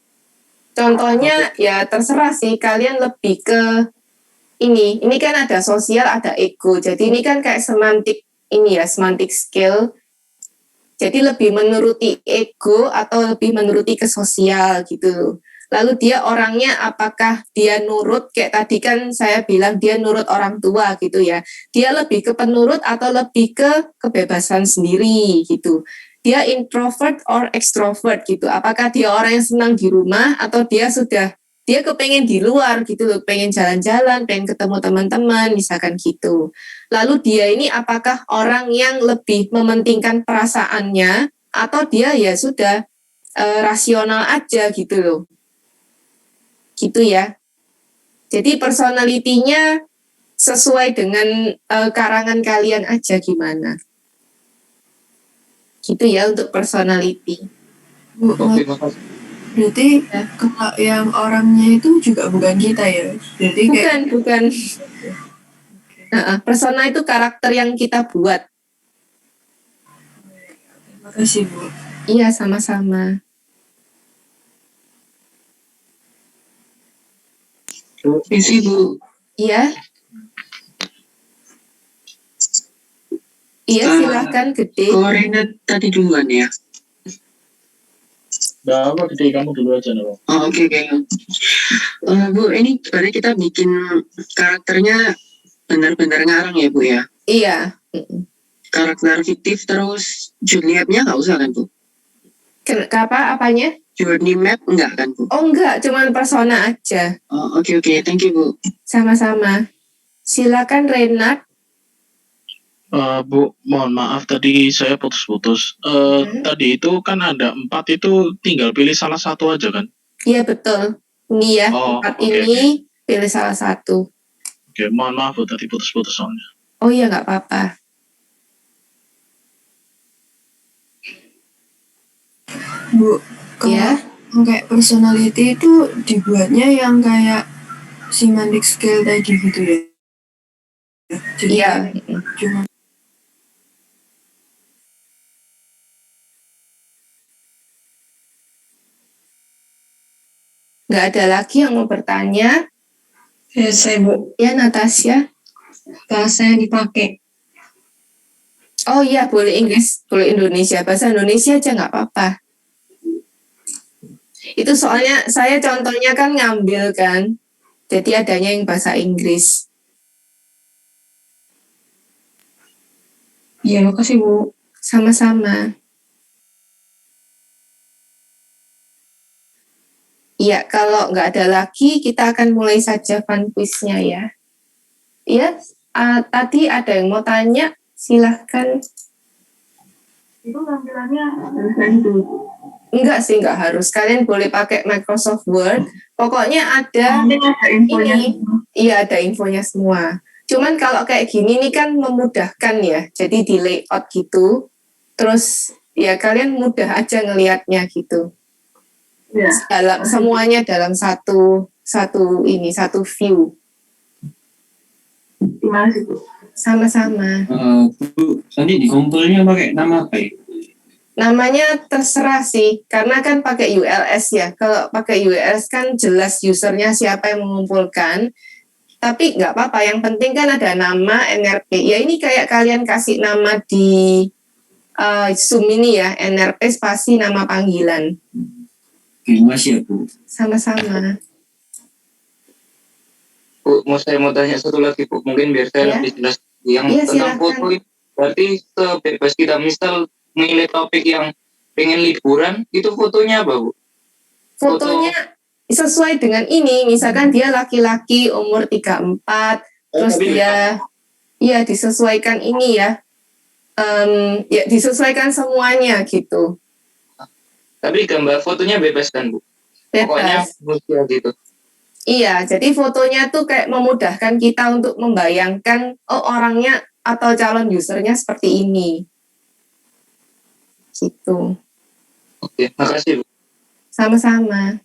Contohnya ya terserah sih, kalian lebih ke ini kan ada sosial, ada ego. Jadi ini kan kayak semantik ini ya, semantik skill. Jadi lebih menuruti ego atau lebih menuruti ke sosial gitu. Lalu dia orangnya apakah dia nurut, kayak tadi kan saya bilang dia nurut orang tua gitu ya. Dia lebih ke penurut atau lebih ke kebebasan sendiri gitu. Dia introvert or extrovert gitu. Apakah dia orang yang senang di rumah atau dia kepengen di luar gitu loh, pengen jalan-jalan, pengen ketemu teman-teman, misalkan gitu. Lalu dia ini apakah orang yang lebih mementingkan perasaannya atau dia ya sudah rasional aja gitu loh. Gitu ya. Jadi personality-nya sesuai dengan karangan kalian aja gimana. Gitu ya untuk personality. Bu, Oke, makasih. berarti kalau yang orangnya itu juga bukan kita ya? Berarti kayak Bukan. Persona itu karakter yang kita buat. terima kasih, Bu. Iya, sama-sama. Isi Bu. Iya. Iya, silakan Gede. Korena tadi duluan ya. Nah, apa Gede, kamu dulu aja nih, Bang. Oh, oke. Bu, ini sebenarnya kita bikin karakternya benar-benar ngarang ya Bu ya. Iya. Karakter fiktif terus journey map-nya nggak usah kan Bu? Kenapa apanya? Journey map enggak kan Bu? Oh enggak, cuman persona aja. Oh, oke. Thank you Bu. Sama-sama. Silakan Renat. Bu, mohon maaf tadi saya putus-putus. Tadi itu kan ada 4 itu tinggal pilih salah satu aja kan? Iya betul. Ini ya, Oh, 4 oke. ini pilih salah satu. Oke, mohon maaf Bu tadi putus-putus soalnya. Oh iya nggak apa-apa. Bu, kalau Ya. kayak personality itu dibuatnya yang kayak semantic skill tadi gitu ya? Jadi Iya. cuma Nggak ada lagi yang mau bertanya. Ya, saya Bu, Ya Natasha. bahasa yang dipakai. Oh iya boleh Inggris, boleh Indonesia. Bahasa Indonesia aja nggak apa-apa. Itu soalnya saya contohnya kan ngambil kan. Jadi adanya yang bahasa Inggris. Iya, makasih Bu. Sama-sama. Iya, kalau nggak ada lagi, kita akan mulai saja fun quiz-nya ya. Iya, tadi ada yang mau tanya, silahkan. itu tampilannya Enggak sih, enggak harus. Kalian boleh pakai Microsoft Word. Pokoknya ada infonya. ini. Iya, ada infonya semua. Cuman kalau kayak gini nih kan memudahkan ya. Jadi di layout gitu. Terus ya kalian mudah aja ngelihatnya gitu. Ya. Semuanya dalam satu view. Gimana sih Bu? Sama-sama. Bu, nanti dikumpulnya pakai nama apa ya? Namanya terserah sih, karena kan pakai ULS ya. Kalau pakai ULS kan jelas usernya siapa yang mengumpulkan. Tapi nggak apa-apa, yang penting kan ada nama NRP. Ya ini kayak kalian kasih nama di Zoom ini ya, NRP spasi nama panggilan. Terima kasih ya Bu. Sama-sama. Bu, saya mau tanya satu lagi Bu, mungkin biar saya Ya. lebih jelas. Yang Iya, tentang silakan. foto itu, berarti sebebas kita misal memilih topik yang pengen liburan, itu fotonya apa Bu? Fotonya sesuai dengan ini, misalkan dia laki-laki umur 34, terus tapi dia ya disesuaikan ini ya. Ya disesuaikan semuanya gitu. Tapi gambar fotonya bebas kan Bu? Pokoknya Bebas. manusia gitu. Iya, jadi fotonya tuh kayak memudahkan kita untuk membayangkan orangnya atau calon usernya seperti ini. Gitu. Oke, makasih Bu. Sama-sama.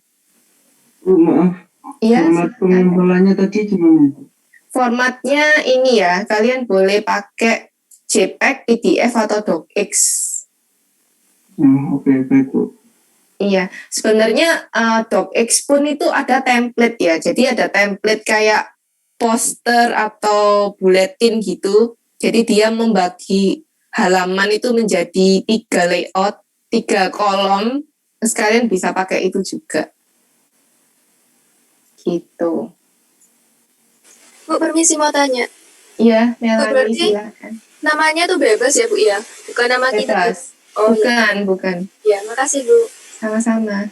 Bu, maaf. Iya, Format silakan. pengumpulannya tadi gimana? Formatnya ini ya, kalian boleh pakai JPEG, PDF atau DocX. Oke, baik Bu. Iya, sebenarnya DocX pun itu ada template ya. Jadi ada template kayak poster atau bulletin gitu. Jadi dia membagi halaman itu menjadi 3 layout, 3 kolom. Terus kalian bisa pakai itu juga. Gitu. Bu, permisi mau tanya. Iya, Melanie berarti silakan. Namanya tuh bebas ya, Bu ya? Bukan nama kita. Bu? Bebas. Oh, iya. Bukan. Ya, makasih, Bu. Sama-sama.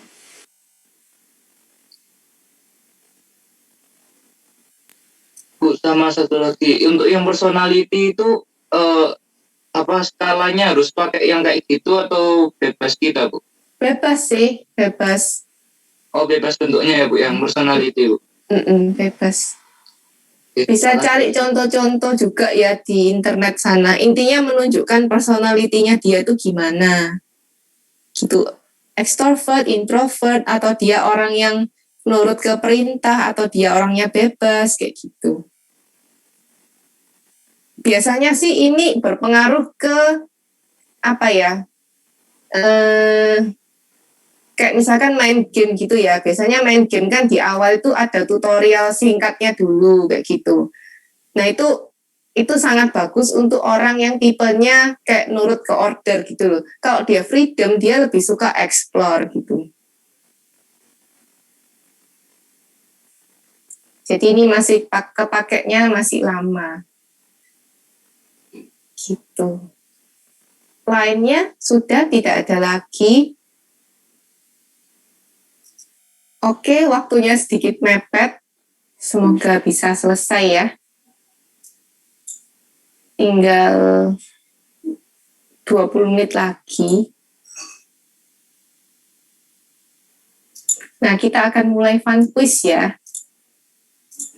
Bu, sama satu lagi, untuk yang personality itu apa skalanya harus pakai yang kayak gitu atau bebas kita Bu? Bebas sih, bebas. Oh bebas bentuknya ya Bu, yang personality Bu. Bebas. Oke, Bisa makasih. cari contoh-contoh juga ya di internet sana. Intinya menunjukkan personality-nya dia itu gimana. Gitu. Extrovert, introvert, atau dia orang yang nurut ke perintah, atau dia orangnya bebas, kayak gitu. Biasanya sih ini berpengaruh ke apa ya? Kayak misalkan main game gitu ya. Biasanya main game kan di awal itu ada tutorial singkatnya dulu kayak gitu. Nah, itu sangat bagus untuk orang yang tipenya kayak nurut ke order gitu loh. Kalau dia freedom, dia lebih suka explore gitu. Jadi ini masih kepakainya masih lama. Gitu. Lainnya sudah tidak ada lagi. Oke, waktunya sedikit mepet. Semoga bisa selesai ya. Tinggal 20 menit lagi. Nah, kita akan mulai fun quiz ya.